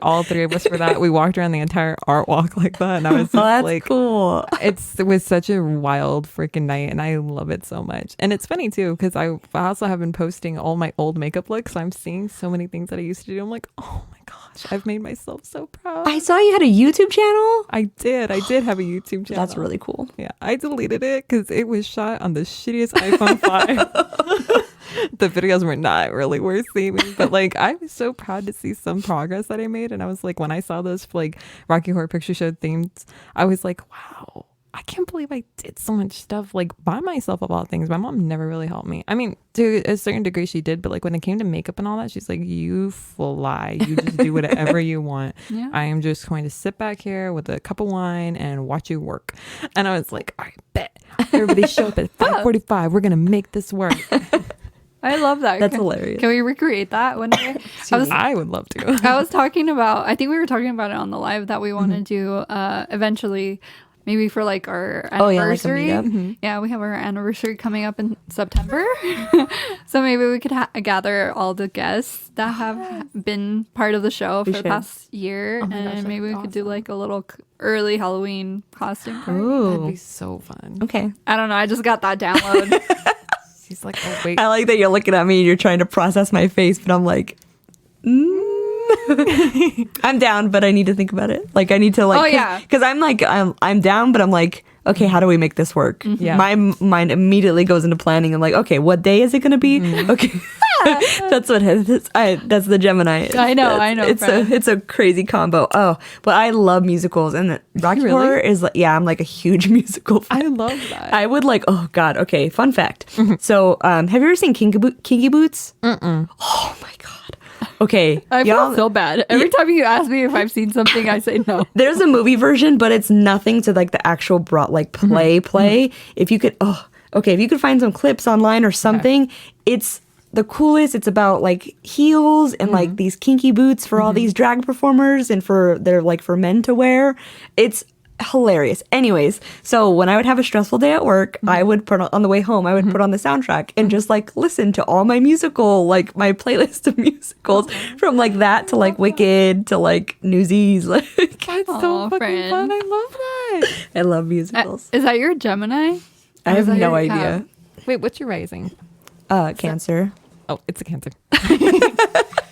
all three of us for that. We walked around the entire art walk like that, and I was just That's like, cool. it was such a wild freaking night, and I love it so much. And it's funny too because I also have been posting all my old makeup looks. I'm seeing so many things that I used to do. I'm like, oh my gosh, I've made myself so proud. I saw you had a YouTube channel. I did have a YouTube channel. That's really cool. Yeah, I deleted it because it was shot on the shittiest iPhone 5. The videos were not really worth seeing, but like I was so proud to see some progress that I made. And I was like, when I saw those like Rocky Horror Picture Show themes, I was like, wow, I can't believe I did so much stuff like by myself of all things. My mom never really helped me. I mean, to a certain degree she did, but like when it came to makeup and all that, she's like, you fly, you just do whatever you want. Yeah. I am just going to sit back here with a cup of wine and watch you work. And I was like, all right, bet. Everybody show up at 5:45. We're gonna make this work. I love that. That's hilarious. Can we recreate that one day? I would love to. I was talking about, I think we were talking about it on the live that we want to do eventually, maybe for like our Oh, yeah, like a anniversary. meetup. Yeah, we have our anniversary coming up in September. So maybe we could gather all the guests that have been part of the show for the should. past year. my gosh, And that'd maybe be we could do awesome. like a little early Halloween costume party. That'd Ooh. be so fun. Okay. I don't know. I just got that download. She's like, oh wait. I like that you're looking at me and you're trying to process my face, but I'm like, I'm down, but I need to think about it. Like I need to like, Oh, yeah. because I'm like, I'm down, but I'm like, okay, how do we make this work? Yeah. My mind immediately goes into planning. I'm like, okay, what day is it going to be? Okay. That's what it is. That's the Gemini. I know, friend. It's a crazy combo. Oh, but I love musicals, and Rocky Really? Horror is like, yeah, I'm like a huge musical fan. I love that. I would like, oh God, okay, fun fact. So, have you ever seen Kinky Boots? Oh my God. Okay, I y'all- feel so bad. Every time you ask me if I've seen something, I say no. there's a movie version, but it's nothing to like the actual play. If you could, if you could find some clips online or something, it's the coolest. It's about like heels and like these kinky boots for all these drag performers and they're like for men to wear. It's hilarious. Anyways, so when I would have a stressful day at work, I would put on the way home, I would put on the soundtrack and just like listen to all my musical, like my playlist of musicals from like that to like Wicked to like Newsies. Like That's so Aw, fucking friend. fun. I love that. I love musicals. Is that your Gemini? I have is that no your idea. Wait, what's your rising? Cancer. Oh, it's a Cancer.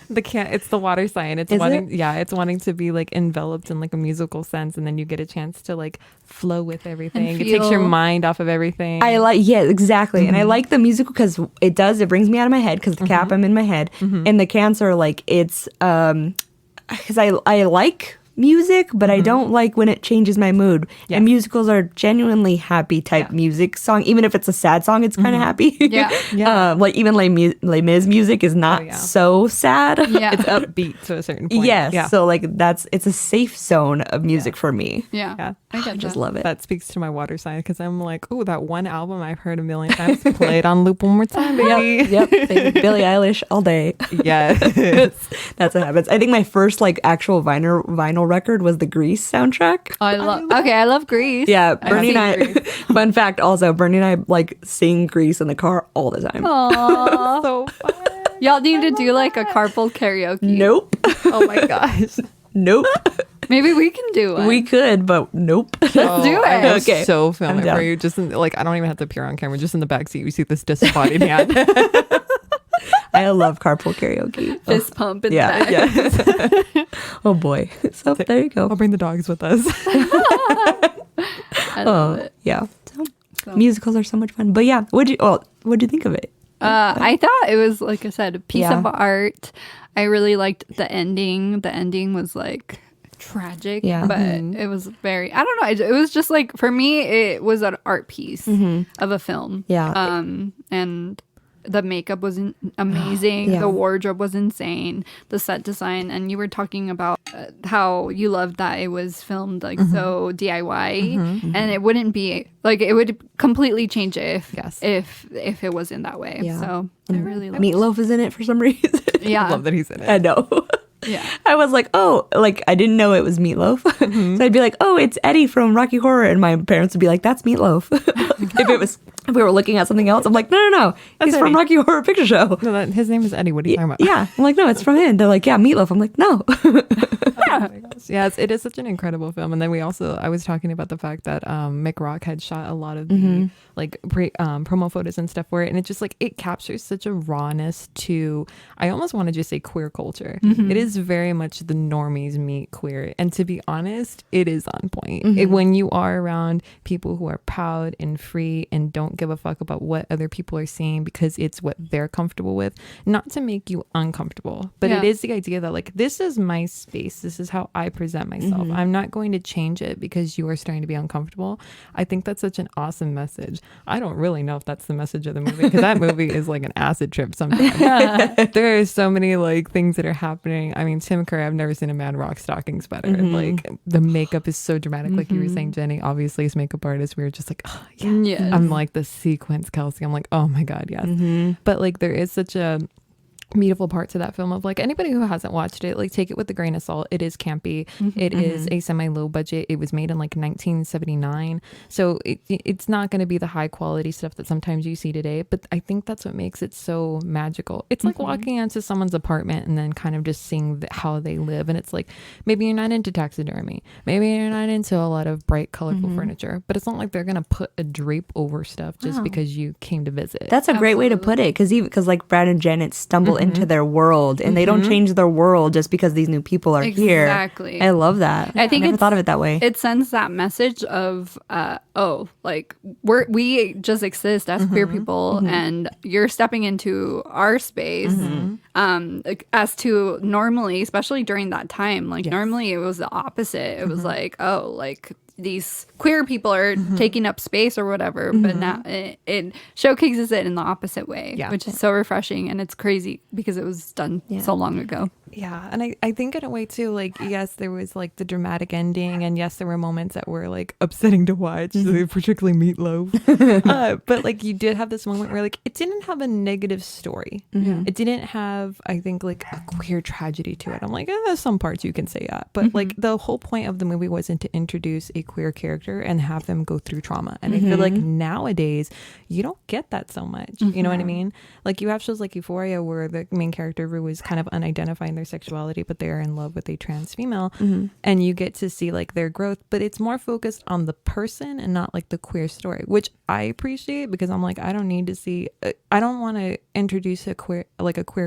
It's the water sign. It's Is wanting, it? yeah, it's wanting to be like enveloped in like a musical sense, and then you get a chance to like flow with everything. And It takes your feel- mind off of everything. Yeah, exactly. And I like the musical because it brings me out of my head because the cap, I'm in my head. And the Cancer, like it's, because I like music, but I don't like when it changes my mood. Yes. And musicals are genuinely happy type music song. Even if it's a sad song, it's kind of happy. Yeah. Yeah. Like even Les Mis music is not yeah. so sad. Yeah. It's upbeat to a certain point. Yes. Yeah. So like it's a safe zone of music for me. Yeah. Yeah. I get I just that. love it. That speaks to my water sign because I'm like, oh, that one album I've heard a million times. Play it on loop one more time, baby. Yep. Billie Eilish all day. Yes. That's what happens. I think my first like actual vinyl record was the Grease soundtrack. I love Grease. Yeah, I Bernie and I. seen Grease. Fun fact, also Bernie and I like sing Grease in the car all the time. Aw. So fun. Y'all need to do like a carpool karaoke. Nope, Oh my gosh. nope. Maybe we can do one. We could, but nope. Let's do it. I will Okay. so film I'm it down. for you. Just like I don't even have to appear on camera. Just in the back seat, we see this disembodied hand. I love carpool karaoke. Fist pump in Yeah, the back. yeah. Oh boy. So there you go. I'll bring the dogs with us. I love it. Yeah. So, musicals are so much fun. But yeah, what'd you think of it? I thought it was, like I said, a piece Yeah. of art. I really liked the ending. The ending was like tragic, Yeah. but it was very, I don't know. It was just like, for me, it was an art piece of a film. Yeah. And the makeup was amazing. Yeah. The wardrobe was insane. The set design, and you were talking about how you loved that it was filmed like so DIY, and it wouldn't be like, it would completely change it if it wasn't that way. Yeah. So I really loved Meatloaf is in it for some reason. I Yeah, love that he's in it. I know. yeah. I was like, oh, like I didn't know it was Meatloaf. So I'd be like, oh, it's Eddie from Rocky Horror, and my parents would be like, that's Meatloaf. If we were looking at something else, I'm like, no, he's from Eddie. Rocky Horror Picture Show. No, his name is Eddie. What are you talking about? Yeah, I'm like, no, it's from him. They're like, yeah, Meatloaf. I'm like, no. Oh my gosh. Yes, it is such an incredible film. And then I was talking about the fact that Mick Rock had shot a lot of the like promo photos and stuff for it, and it just like it captures such a rawness to, I almost want to just say queer culture. It is very much the normies meet queer, and to be honest, it is on point. When you are around people who are proud and free and don't give a fuck about what other people are seeing because it's what they're comfortable with, not to make you uncomfortable, but it Yeah. is the idea that like, this is my space, this is how I present myself. I'm not going to change it because you are starting to be uncomfortable. I think that's such an awesome message. I don't really know if that's the message of the movie, because that movie is like an acid trip sometimes. There are so many like things that are happening. I mean, Tim Curry, I've never seen a man rock stockings better. Like the makeup is so dramatic, like you were saying, Jenny. Obviously, as makeup artists, we were just like, oh yeah. Yes. I'm like the sequence, Kelsey. I'm like, oh my god, yes. But like there is such a beautiful part to that film of like, anybody who hasn't watched it, like take it with a grain of salt. It is campy. It is a semi-low budget. It was made in like 1979, so it's not going to be the high quality stuff that sometimes you see today, but I think that's what makes it so magical. It's like walking into someone's apartment and then kind of just seeing how they live, and it's like, maybe you're not into taxidermy, maybe you're not into a lot of bright colorful furniture, but it's not like they're going to put a drape over stuff just because you came to visit. That's a great way to put it, because like Brad and Janet stumble into their world, and they don't change their world just because these new people are here. Exactly. I love that. I think never it's- thought of it that way. It sends that message of like we just exist as queer people, and you're stepping into our space. Like, as to normally, especially during that time, like normally it was the opposite. It was like, oh, like these queer people are taking up space or whatever, but now it showcases it in the opposite way, which is so refreshing, and it's crazy because it was done so long ago. Yeah, and I think in a way too, like, yes, there was like the dramatic ending, and yes, there were moments that were like upsetting to watch, particularly Meatloaf. But like you did have this moment where like it didn't have a negative story. It didn't have, I think, like a queer tragedy to it. I'm like, there's some parts you can say that, but like the whole point of the movie wasn't to introduce a queer character and have them go through trauma. And I feel like nowadays you don't get that so much. You know what I mean? Like you have shows like Euphoria where the main character was kind of unidentifying their sexuality, but they're in love with a trans female, and you get to see like their growth, but it's more focused on the person and not like the queer story, which I appreciate, because I'm like, I don't need to see, I don't want to introduce a queer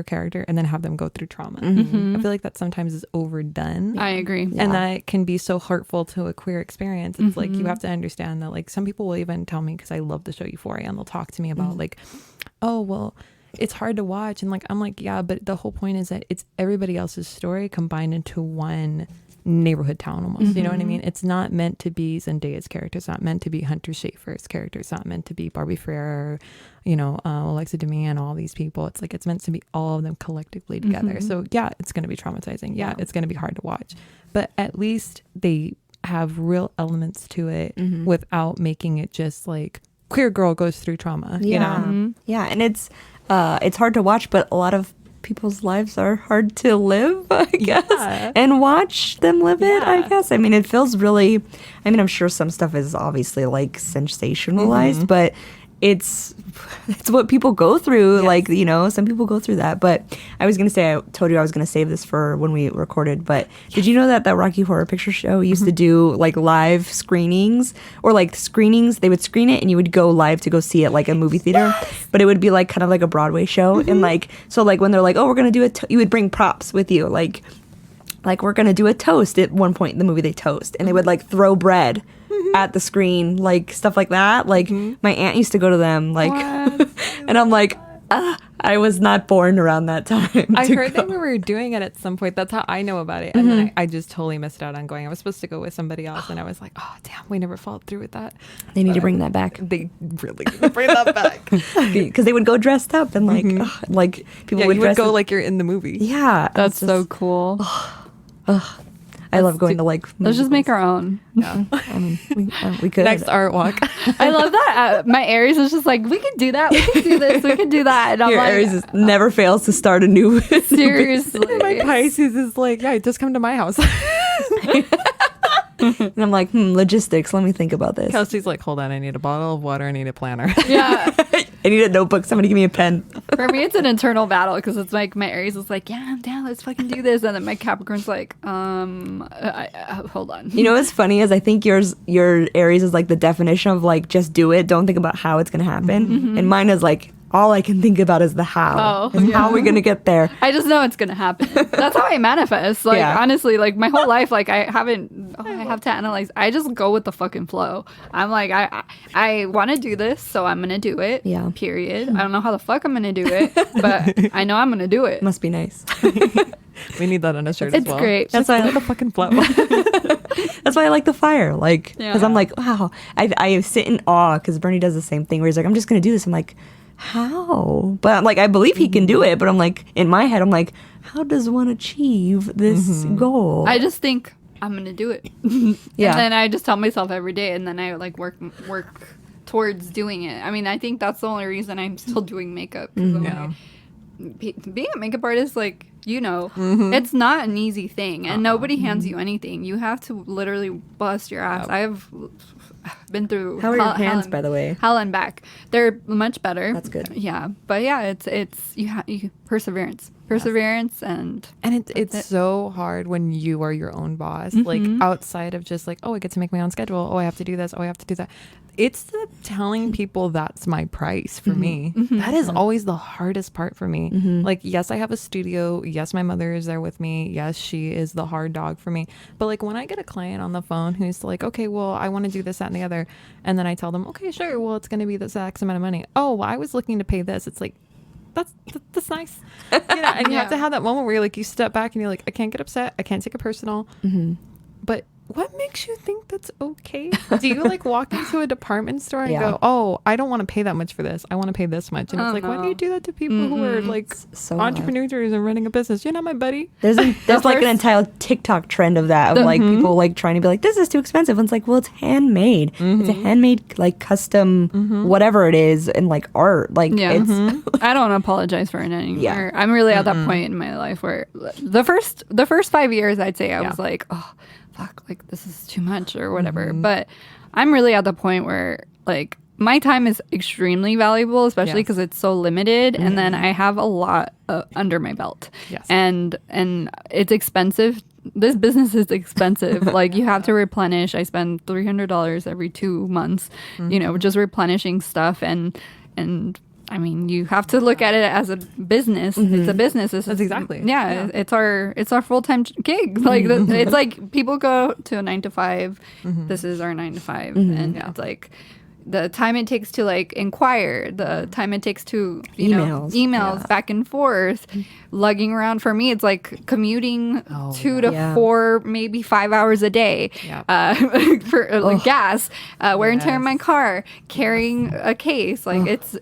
character and then have them go through trauma. I feel like that sometimes is overdone. I agree. And that can be so hurtful to a queer experience. It's like you have to understand that, like, some people will even tell me, because I love the show Euphoria, and they'll talk to me about like, oh well, it's hard to watch, and like I'm like, yeah, but the whole point is that it's everybody else's story combined into one neighborhood town almost. You know what I mean? It's not meant to be Zendaya's character, it's not meant to be Hunter Schafer's character, it's not meant to be Barbie Ferrer, you know, Alexa Demi and all these people. It's like it's meant to be all of them collectively together. So yeah, it's going to be traumatizing, yeah, it's going to be hard to watch, but at least they have real elements to it without making it just like queer girl goes through trauma. You know? Yeah, and it's hard to watch, but a lot of people's lives are hard to live, I guess, and watch them live it, I guess. I mean, it feels really, I mean, I'm sure some stuff is obviously like sensationalized, but it's what people go through. Like, you know, some people go through that. But I was going to say, I told you I was going to save this for when we recorded, but did you know that Rocky Horror Picture Show used to do like live screenings, or like screenings, they would screen it and you would go live to go see it like a movie theater, but it would be like kind of like a Broadway show. And like, so like when they're like, oh, we're going to do you would bring props with you, like we're going to do a toast. At one point in the movie they toast, and they would like throw bread at the screen, like stuff like that. Like my aunt used to go to them, like and I'm like, I was not born around that time. I heard that we were doing it at some point. That's how I know about it. And then I just totally missed out on going. I was supposed to go with somebody else, and I was like, oh damn, we never followed through with that. They need to bring that back. They really need to bring that back, because they would go dressed up and like people would you dress would go up. like you're in the movie. Yeah, That's so cool. I love going to like Let's just make our own. Yeah, I mean, we could. Next art walk. I love that. My Aries is just like, we could do that. We could do this. We could do that. And I'm Your like, Aries never fails to start a new. seriously. My Pisces is like, yeah, just come to my house. And I'm like, logistics. Let me think about this. Kelsey's like, hold on, I need a bottle of water, I need a planner. Yeah. I need a notebook. Somebody give me a pen. For me, it's an internal battle, because it's like my Aries is like, yeah, I'm down. Let's fucking do this. And then my Capricorn's like, hold on. You know what's funny is I think your Aries is like the definition of like just do it. Don't think about how it's gonna happen. And mine is like all I can think about is the how. How are we gonna get there? I just know it's gonna happen. That's how I manifest. Like honestly, like my whole life, like I have to analyze. I just go with the fucking flow. I'm like, I want to do this, so I'm gonna do it. Yeah. Period. I don't know how the fuck I'm gonna do it, but I know I'm gonna do it. Must be nice. We need that on a shirt as well. It's great. That's why I like the fucking flow. That's why I like the fire. Like, because I'm like, wow. I sit in awe, because Bernie does the same thing where he's like, I'm just gonna do this. I'm like, how? But like, I believe he can do it, but I'm like, in my head, I'm like, how does one achieve this goal? I just think I'm gonna do it. And then I just tell myself every day, and then I like work towards doing it. I mean, I think that's the only reason I'm still doing makeup. Like, being a makeup artist, like, you know, it's not an easy thing, and nobody hands you anything. You have to literally bust your ass. I have been through How are your hands, by the way? hell and back. They're much better. That's good. Yeah, but yeah, it's you perseverance, and it's so hard when you are your own boss, like outside of just like, oh, I get to make my own schedule, oh, I have to do this, oh, I have to do that. It's the telling people that's my price for me. That is always the hardest part for me. Like, yes, I have a studio, yes, my mother is there with me, yes, she is the hard dog for me, but like when I get a client on the phone who's like, okay, well, I want to do this, that, and the other, and then I tell them, okay, sure, well, it's going to be this X amount of money. Oh, well, I was looking to pay this. It's like, that's nice. You know, and you have to have that moment where you're like, you step back and you're like, I can't get upset, I can't take it personal, but what makes you think that's okay? Do you like walk into a department store and Yeah. go, oh, I don't want to pay that much for this. I want to pay this much. And it's like, why do you do that to people who are like so entrepreneurs and running a business? You're not my buddy. There's like an entire TikTok trend of that, of like people like trying to be like, this is too expensive. And it's like, well, it's handmade. It's a handmade, like custom, whatever it is, and like art. Like it's I don't apologize for it anymore. Yeah. I'm really at that point in my life where the first 5 years, I'd say I was like, oh, fuck, like this is too much or whatever. But I'm really at the point where like my time is extremely valuable, especially because it's so limited. And then I have a lot under my belt. Yes. And it's expensive. This business is expensive. Like you have to replenish. I spend $300 every 2 months, you know, just replenishing stuff. And I mean, you have to look at it as a business. It's a business. That's exactly. Yeah, it's our full-time gig. Like it's like people go to a 9 to 5. This is our 9 to 5, and it's like the time it takes to like inquire, the time it takes to emails back and forth, lugging around. For me, it's like commuting 2 to 4, maybe 5 hours a day for like gas, wear and tear in my car, carrying a case. Like it's.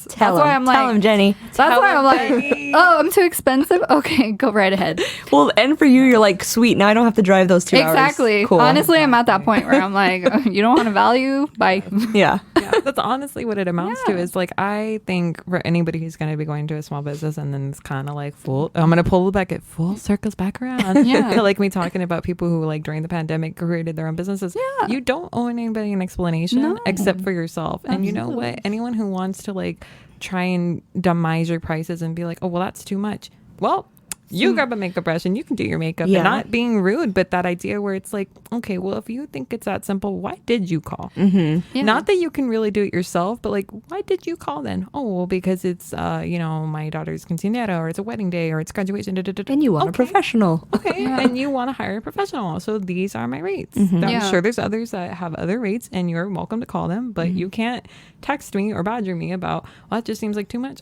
Tell That's why I'm like, tell him, Jenny. That's why I'm like, oh, I'm too expensive. Okay, go right ahead. Well, and for you, you're like, sweet. Now I don't have to drive those 2 hours. Exactly. Cool. Honestly, I'm at that point where I'm like, you don't want to value? Bye. Yeah. That's honestly what it amounts to. Is like, I think for anybody who's going to be going to a small business and then it's kind of like I'm going to pull back, it full circles back around. Yeah. Like me talking about people who like during the pandemic created their own businesses. Yeah. You don't owe anybody an explanation except for yourself. And you know what? Anyone who wants to like try and demise your prices and be like, oh, well, that's too much. Well, you grab a makeup brush and you can do your makeup. Yeah. And not being rude, but that idea where it's like, okay, well, if you think it's that simple, why did you call? Yeah. Not that you can really do it yourself, but like, why did you call then? Oh, well, because it's, you know, my daughter's quinceañera, or it's a wedding day, or it's graduation. And you want a professional. Okay, and you want to hire a professional. So these are my rates. I'm Yeah. sure there's others that have other rates, and you're welcome to call them, but you can't text me or badger me about, well, that just seems like too much.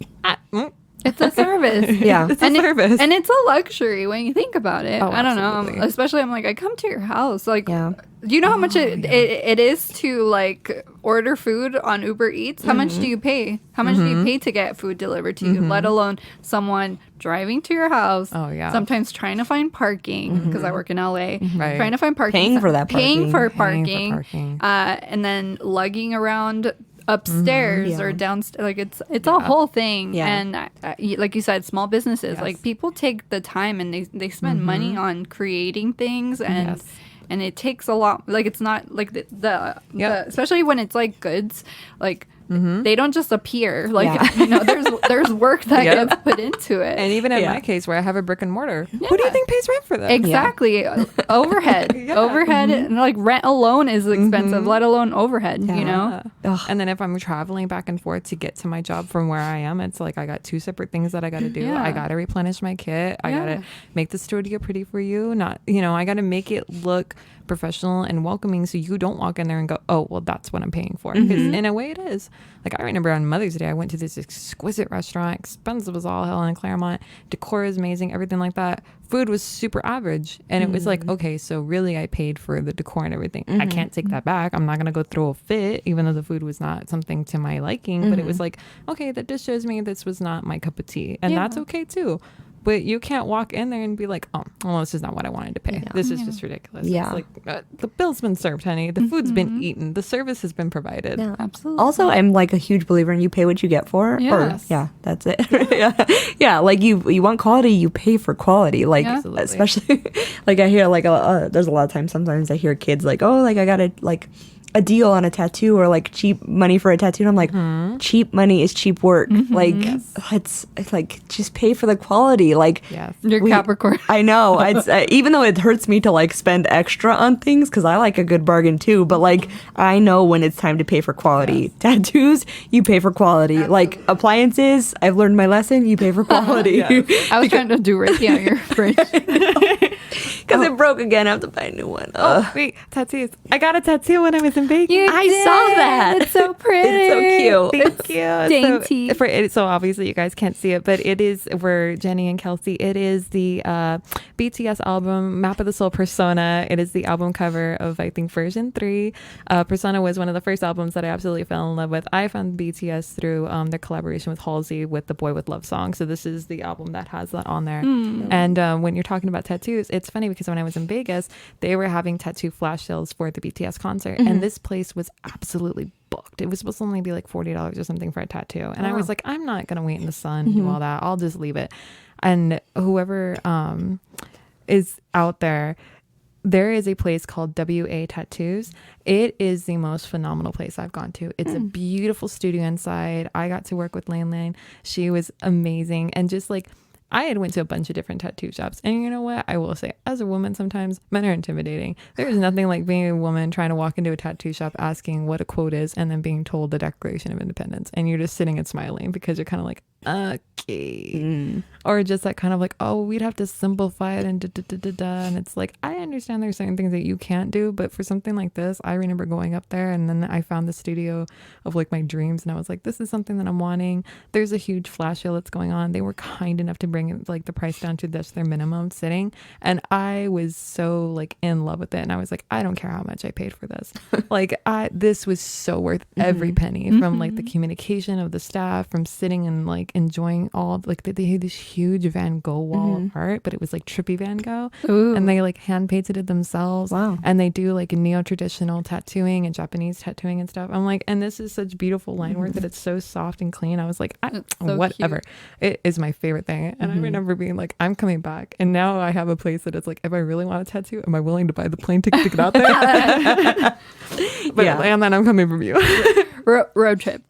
It's a service. Yeah. It's a service. And it's a luxury when you think about it. Oh, I don't absolutely. know. Especially, I'm like, I come to your house. Like, Yeah. do you know how much it is to like order food on Uber Eats? How much do you pay? How much do you pay to get food delivered to you? Let alone someone driving to your house. Oh, yeah. Sometimes trying to find parking because I work in LA. Right. Trying to find parking. Paying for that Paying for parking. Paying for parking. parking. And then lugging around upstairs or downstairs. Like it's a whole thing. Yeah. And like you said, small businesses, like people take the time and they spend money on creating things and and it takes a lot. Like it's not like the especially when it's like goods, like they don't just appear. Like you know, there's work that gets put into it. And even in my case, where I have a brick and mortar, who do you think pays rent for that? Exactly. Overhead. Overhead. And like rent alone is expensive, let alone overhead, you know? And then if I'm traveling back and forth to get to my job from where I am, it's like I got 2 separate things that I got to do. Yeah. I got to replenish my kit. I got to make the studio pretty for you. Not, you know, I got to make it look professional and welcoming so you don't walk in there and go, oh, well, that's what I'm paying for. Because in a way it is. Like I remember on Mother's Day, I went to this exquisite restaurant, expensive as all hell in Claremont. Decor is amazing, everything like that. Food was super average. And it was like, okay, so really I paid for the decor and everything. I can't take that back. I'm not going to go throw a fit, even though the food was not something to my liking. But it was like, okay, that just shows me this was not my cup of tea. And that's okay too. But you can't walk in there and be like, oh, well, this is not what I wanted to pay. This is just ridiculous. Yeah. It's like, the bill's been served, honey. The food's been eaten. The service has been provided. Yeah. Absolutely. Also, I'm like a huge believer in you pay what you get for. Yes. Or, that's it. yeah. Like you want quality, you pay for quality. Like Absolutely. especially like I hear like there's a lot of times. Sometimes I hear kids like, oh, like I got a deal on a tattoo or like cheap money for a tattoo. And I'm like, cheap money is cheap work. Like it's like just pay for the quality. Like You're Capricorn. I know. It's even though it hurts me to like spend extra on things because I like a good bargain too. But like I know when it's time to pay for quality. Tattoos, you pay for quality. Absolutely. Like appliances, I've learned my lesson. You pay for quality. I was trying to do Reiki on your fridge. Because it broke again. I have to buy a new one. Oh, wait, tattoos. I got a tattoo when I was in Vegas. I saw that. It's so pretty. It's so cute. Thank you. Dainty. So obviously you guys can't see it, but it is for Jenny and Kelsey. It is the BTS album Map of the Soul Persona. It is the album cover of, I think, version 3. Persona was one of the first albums that I absolutely fell in love with. I found BTS through their collaboration with Halsey with the Boy with Love song. So this is the album that has that on there. And when you're talking about tattoos, it's funny because when I was in Vegas, they were having tattoo flash sales for the BTS concert, and this place was absolutely booked. It was supposed to only be like $40 or something for a tattoo, and I was like, I'm not gonna wait in the sun and do all that. I'll just leave it. And whoever is out there, there is a place called WA Tattoos. It is the most phenomenal place I've gone to. It's a beautiful studio inside. I got to work with Lane. She was amazing. And just like, I had went to a bunch of different tattoo shops. And you know what? I will say, as a woman, sometimes men are intimidating. There's nothing like being a woman trying to walk into a tattoo shop asking what a quote is and then being told the Declaration of Independence. And you're just sitting and smiling because you're kind of like, okay. Or just that kind of like, oh, we'd have to simplify it and da-da-da-da-da. And it's like, I understand there's certain things that you can't do, but for something like this, I remember going up there and then I found the studio of like my dreams and I was like, this is something that I'm wanting. There's a huge flash sale that's going on. They were kind enough to bring like the price down to just their minimum sitting, and I was so like in love with it, and I was like, I don't care how much I paid for this. Like this was so worth every penny, from like the communication of the staff, from sitting and like enjoying all like they had this huge Van Gogh wall of art, but it was like trippy Van Gogh. Ooh. And they like hand painted it themselves. Wow. And they do like neo-traditional tattooing and Japanese tattooing and stuff. I'm like, and this is such beautiful line work that it's so soft and clean. I was like, so whatever. It is my favorite thing. And I remember being like, I'm coming back. And now I have a place that it's like, if I really want a tattoo, am I willing to buy the plane ticket to get out there? But and then I'm coming from you. Road trip.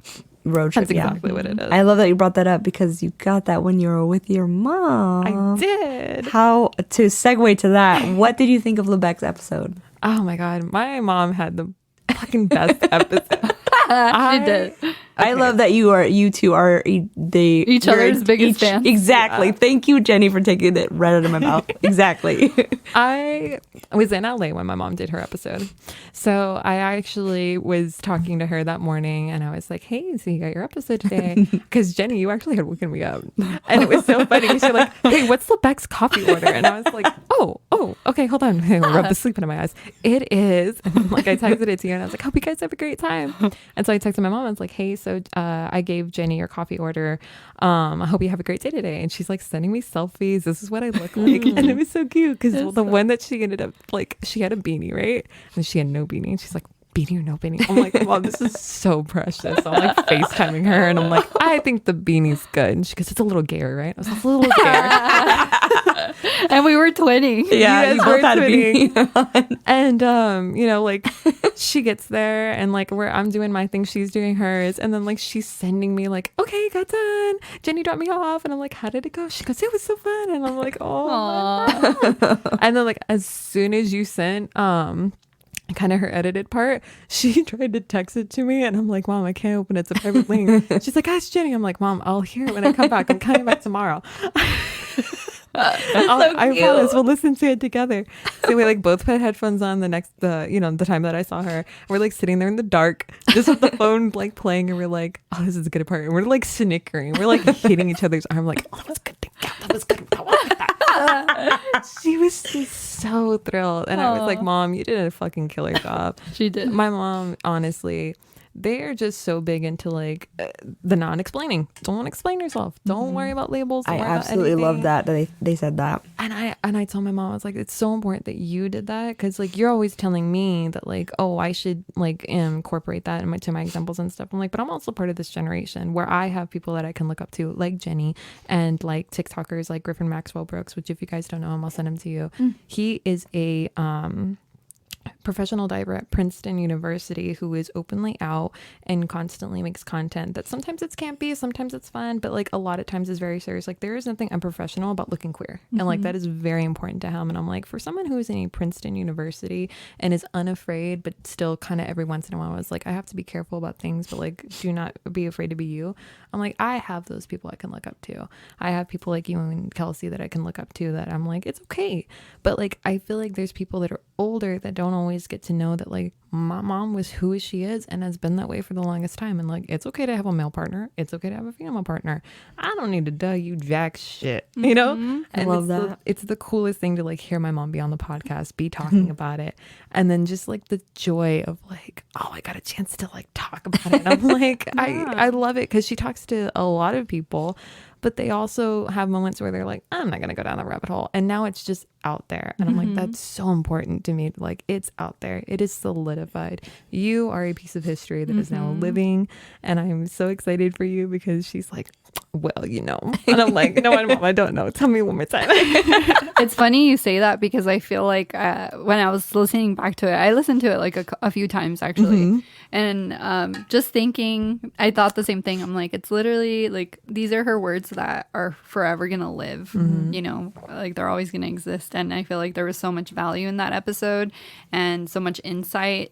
Road trip. That's exactly what it is. I love that you brought that up because you got that when you were with your mom. I did. How to segue to that? What did you think of Lebec's episode? Oh my God. My mom had the fucking best episode. She did. I love that you two are Each other's biggest fans. Exactly. Thank you, Jenny, for taking it right out of my mouth. Exactly. I was in LA when my mom did her episode. So I actually was talking to her that morning and I was like, hey, so you got your episode today? Because Jenny, you actually had woken me up. And it was so funny. She's like, hey, what's Lebec's coffee order? And I was like, oh, okay, hold on. I rub the sleep into my eyes. It is. And like I texted it to you and I was like, hope you guys have a great time. And so I texted my mom and I was like, hey, so I gave Jenny your coffee order. I hope you have a great day today. And she's like sending me selfies. This is what I look like. And it was so cute because the one that she ended up like, she had a beanie, right? And she had no beanie. And she's like, beanie or no beanie? I'm like, wow, this is so precious. So I'm like FaceTiming her and I'm like, I think the beanie's good. And she goes, it's a little gayer, right? I was like, a little gayer. And we were twinning. Yeah, you both had a beanie. And you know, like she gets there and like where I'm doing my thing, she's doing hers, and then like she's sending me like, okay, got done. Jenny dropped me off, and I'm like, how did it go? She goes, it was so fun, and I'm like, oh. And then like as soon as you sent kind of her edited part, she tried to text it to me and I'm like, Mom, I can't open it. It's a private link. She's like, ask Jenny. I'm like, Mom, I'll hear it when I come back. I'm coming back tomorrow. I promise we'll listen to it together. So we like both put headphones on the time that I saw her. We're like sitting there in the dark just with the phone like playing and we're like, oh, this is a good part. And we're like snickering. We're like hitting each other's arm like, oh, that was good. That was good. She was just so thrilled. And I was like, Mom, you did a fucking killer job. She did. My mom, honestly, they are just so big into like the non-explaining. Don't explain yourself. Don't worry about labels. I absolutely love that they said that. And I told my mom, I was like, it's so important that you did that because like you're always telling me that like, oh, I should like incorporate that into my examples and stuff. I'm like, but I'm also part of this generation where I have people that I can look up to like Jenny and like TikTokers like Griffin Maxwell Brooks, which if you guys don't know him, I'll send him to you. He is a professional diver at Princeton University who is openly out and constantly makes content that sometimes it's campy, sometimes it's fun, but like a lot of times is very serious. Like there is nothing unprofessional about looking queer. And like that is very important to him. And I'm like, for someone who is in a Princeton University and is unafraid, but still kind of every once in a while is like, I have to be careful about things, but like do not be afraid to be you. I'm like, I have those people I can look up to. I have people like you and Kelsey that I can look up to that I'm like, it's okay. But like, I feel like there's people that are older that don't always get to know that like my mom was who she is and has been that way for the longest time, and like it's okay to have a male partner, it's okay to have a female partner. I don't need to tell you jack shit, you know. And I love that. it's the coolest thing to like hear my mom be on the podcast, be talking about it, and then just like the joy of like, oh, I got a chance to like talk about it. And I'm like, I love it because she talks to a lot of people, but they also have moments where they're like, I'm not gonna go down the rabbit hole, and now it's just out there. And I'm like, that's so important to me. Like it's out there, it is solidified. You are a piece of history that is now living, and I'm so excited for you because she's like, well, you know. And I'm like, no, Mom, I don't know, tell me one more time. It's funny you say that because I feel like when I was listening back to it, I listened to it like a few times actually, and just thinking, I thought the same thing. I'm like, it's literally like these are her words that are forever gonna live, you know, like they're always gonna exist. And I feel like there was so much value in that episode and so much insight,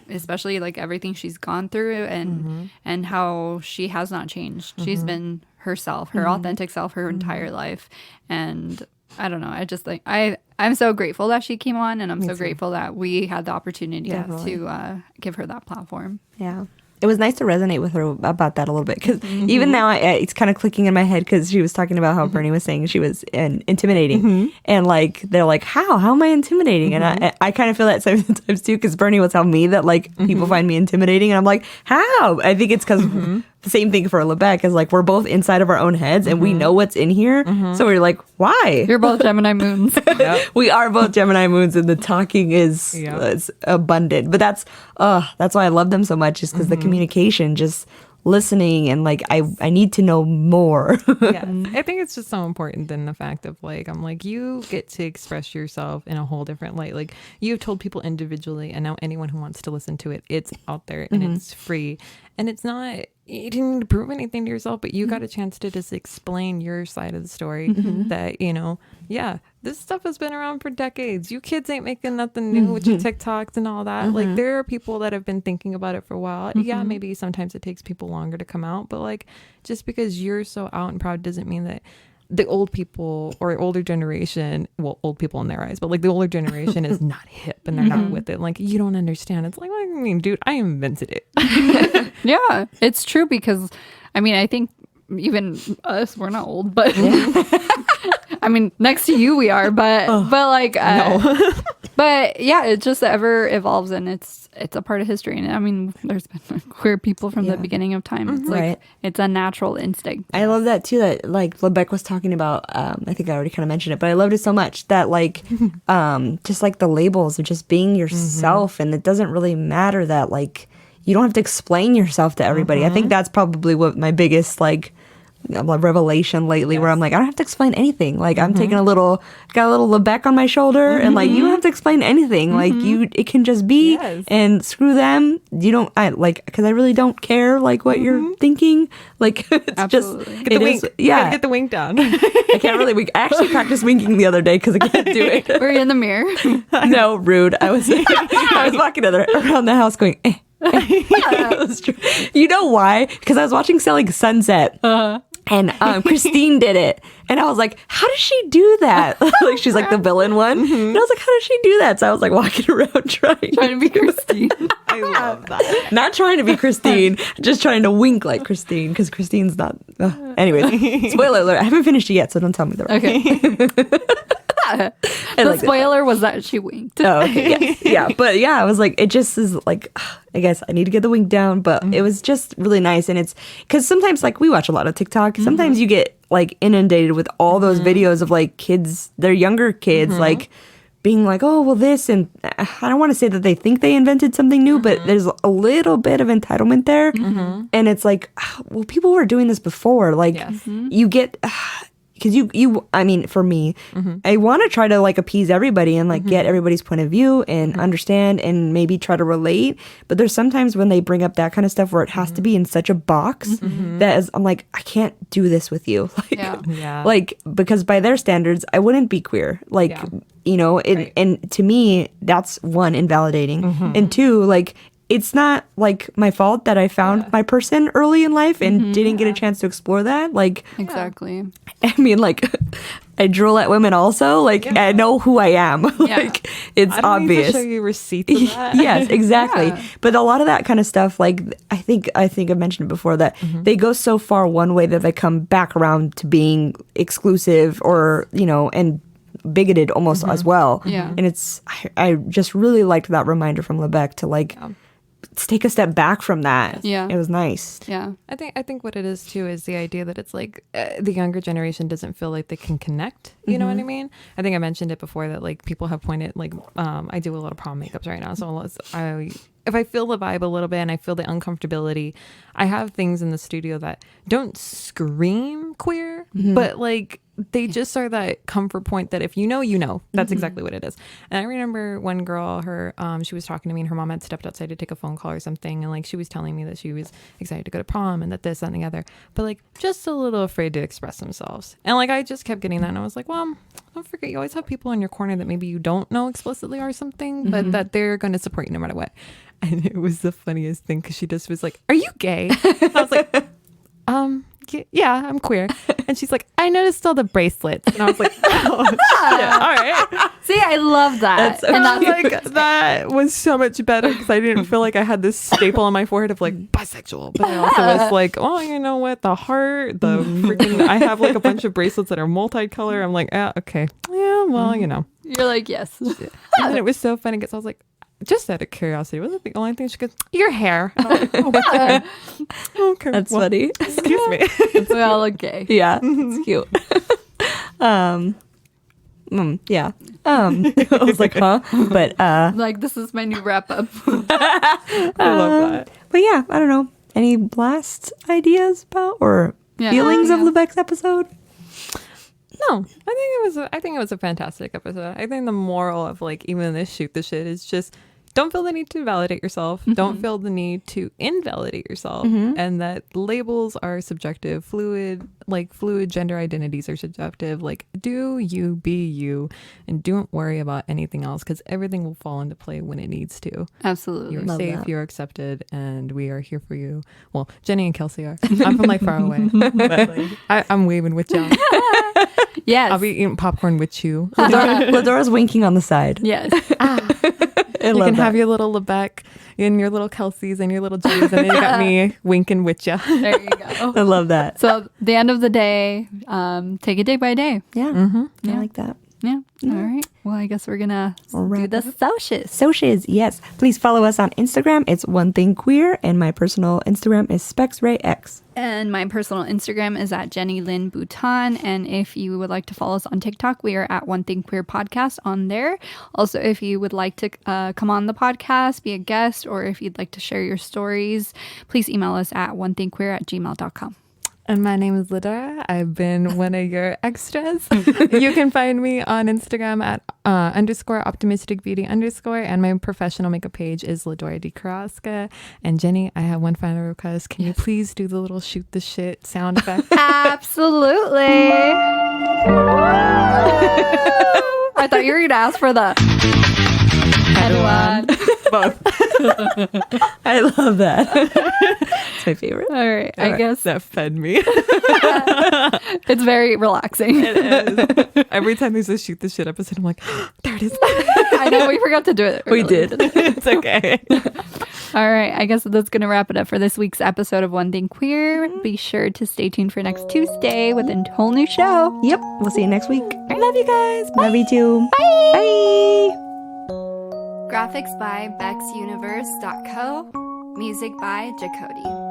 especially like everything she's gone through and how she has not changed. She's been herself, her authentic self, her entire life. And I don't know, I just like I'm so grateful that she came on, and I'm so grateful that we had the opportunity to give her that platform. Yeah. It was nice to resonate with her about that a little bit because even now it's kind of clicking in my head because she was talking about how Bernie was saying she was intimidating, and like they're like, how am I intimidating? And I kind of feel that sometimes too because Bernie will tell me that like people find me intimidating, and I'm like, how? I think it's because the same thing for Lebec is like we're both inside of our own heads and we know what's in here, so we're like, why? You're both Gemini moons. We are both Gemini moons, and the talking is abundant. But that's why I love them so much, is because the communication, just listening, and like I need to know more. Yes. I think it's just so important than the fact of like, I'm like, you get to express yourself in a whole different light. Like you've told people individually, and now anyone who wants to listen to it, it's out there and it's free, and it's not, you didn't need to prove anything to yourself, but you got a chance to just explain your side of the story that, you know, this stuff has been around for decades. You kids ain't making nothing new with your TikToks and all that. Like there are people that have been thinking about it for a while. Yeah, maybe sometimes it takes people longer to come out, but like just because you're so out and proud doesn't mean that the old people or older generation, well, old people in their eyes, but like the older generation is not hip and they're not with it. Like, you don't understand. It's like, I mean, dude, I invented it. Yeah, it's true because, I mean, I think even us, we're not old, but I mean, next to you we are, but like, no. But yeah, it just ever evolves, and it's a part of history. And I mean, there's been queer people from the beginning of time. It's like, it's a natural instinct. I love that too, that like Lebec was talking about, I think I already kind of mentioned it, but I loved it so much that like, just like the labels of just being yourself, and it doesn't really matter that like, you don't have to explain yourself to everybody. I think that's probably what my biggest like revelation lately, where I'm like, I don't have to explain anything. Like I'm taking got a little Lebec on my shoulder, and like, you don't have to explain anything. Like it can just be, and screw them. You don't, because I really don't care like what you're thinking. Like it's Absolutely. just, Get the wink. Get the wink down. I can't really wink. I actually practiced winking the other day because I can't do it. Were you in the mirror? No, rude. I was walking around the house going, eh. It was true. You know why? Because I was watching Selling Sunset, and Christine did it, and I was like, how does she do that? Like she's like the villain one, and I was like, how does she do that? So I was like walking around trying to be Christine. I love that. Not trying to be Christine, just trying to wink like Christine, because Christine's not. Anyways, spoiler alert. I haven't finished it yet, so don't tell me the rest. Okay. The spoiler was that she winked. Oh, okay. Yeah. But yeah, I was like, it just is like, I guess I need to get the wink down, but it was just really nice. And it's because sometimes like we watch a lot of TikTok. Sometimes you get like inundated with all those videos of like kids, their younger kids, like being like, oh, well, this, and I don't want to say that they think they invented something new, but there's a little bit of entitlement there. And it's like, well, people were doing this before. Like you get, because I mean, for me, I want to try to like appease everybody and like get everybody's point of view and understand and maybe try to relate. But there's sometimes when they bring up that kind of stuff where it has to be in such a box that is, I'm like, I can't do this with you. Like, Yeah. like, because by their standards, I wouldn't be queer. Like, you know, and to me, that's one, invalidating. And two, like, it's not like my fault that I found my person early in life and didn't get a chance to explore that. Like, Exactly. I mean, like, I drool at women also. Like, I know who I am. Like, it's I don't obvious. need to show you receipts of that. Yes, exactly. But a lot of that kind of stuff, like, I think I've mentioned it before, that they go so far one way that they come back around to being exclusive or, you know, and bigoted almost as well. Yeah. And it's, I just really liked that reminder from Lebec to like take a step back from that. Yeah. It was nice. Yeah. I think what it is too is the idea that it's like the younger generation doesn't feel like they can connect. You know what I mean? I think I mentioned it before that like people have pointed like I do a lot of prom makeups right now, so if I feel the vibe a little bit and I feel the uncomfortability, I have things in the studio that don't scream queer, but like they just are that comfort point that if you know, you know. That's exactly what it is. And I remember one girl, her she was talking to me and her mom had stepped outside to take a phone call or something, and like she was telling me that she was excited to go to prom and that this, that, and the other, but like just a little afraid to express themselves. And like I just kept getting that, and I was like, well, don't forget, you always have people in your corner that maybe you don't know explicitly or something, but that they're going to support you no matter what. And it was the funniest thing because she just was like, "Are you gay?" And I was like, yeah, I'm queer. And she's like, "I noticed all the bracelets." And I was like, "Oh, shit, all right." See, I love that. And I was like, that was so much better because I didn't feel like I had this staple on my forehead of like bisexual. But I also was like, oh, you know what? The heart, the freaking, I have like a bunch of bracelets that are multicolor. I'm like, okay. Yeah, well, you know. You're like, yes. And then it was so funny because I was like, just out of curiosity, wasn't the only thing she goes, your hair. And I was like, oh, okay. That's well, funny. Excuse me. We all look gay. Yeah, it's cute. Yeah. I was like, huh? But Like, this is my new wrap up. I love that. but yeah, I don't know. Any blast ideas about or feelings of Lebec's episode? No, I think it was a fantastic episode. I think the moral of like even this shoot the shit is just don't feel the need to validate yourself. Don't feel the need to invalidate yourself, and that labels are subjective, fluid gender identities are subjective. Like, do you be you, and don't worry about anything else because everything will fall into play when it needs to. Absolutely. You're Love safe, that. you're accepted, and we are here for you. Well, Jenny and Kelsey are. I'm from like far away, but like, I'm waving with y'all. Yes. I'll be eating popcorn with you. Ledora's winking on the side. Yes. I You love can that. have your little Lebec and your little Kelseys and your little Jennies, and then you got me winking with you. There you go. I love that. So, the end of the day, take it day by day. Yeah, Yeah. I like that. Yeah. All right. Well, I guess we're going to do wrap the socials. Socials, yes. Please follow us on Instagram. It's One Thing Queer, and my personal Instagram is SpexRayX. And my personal Instagram is at Jenny Lynn Bhutan. And if you would like to follow us on TikTok, we are at One Thing Queer Podcast on there. Also, if you would like to come on the podcast, be a guest, or if you'd like to share your stories, please email us at onethingqueer@gmail.com. And my name is Ledora. I've been one of your extras. You can find me on Instagram at _optimisticbeauty_, and my professional makeup page is Ledora Carasca. And Jenny, I have one final request. Can you please do the little shoot the shit sound effect? Absolutely. I thought you were going to ask for the everyone. Both. I love that. It's my favorite. All right. I guess That fed me. it's very relaxing. It is. Every time there's a shoot the shit episode, I'm like, there it is. I know we forgot to do it. We did. It's okay. All right. I guess that's going to wrap it up for this week's episode of One Thing Queer. Be sure to stay tuned for next Tuesday with a whole new show. Yep. We'll see you next week. I love you guys. Love you too. Bye. Graphics by BexUniverse.co. Music by Jacody.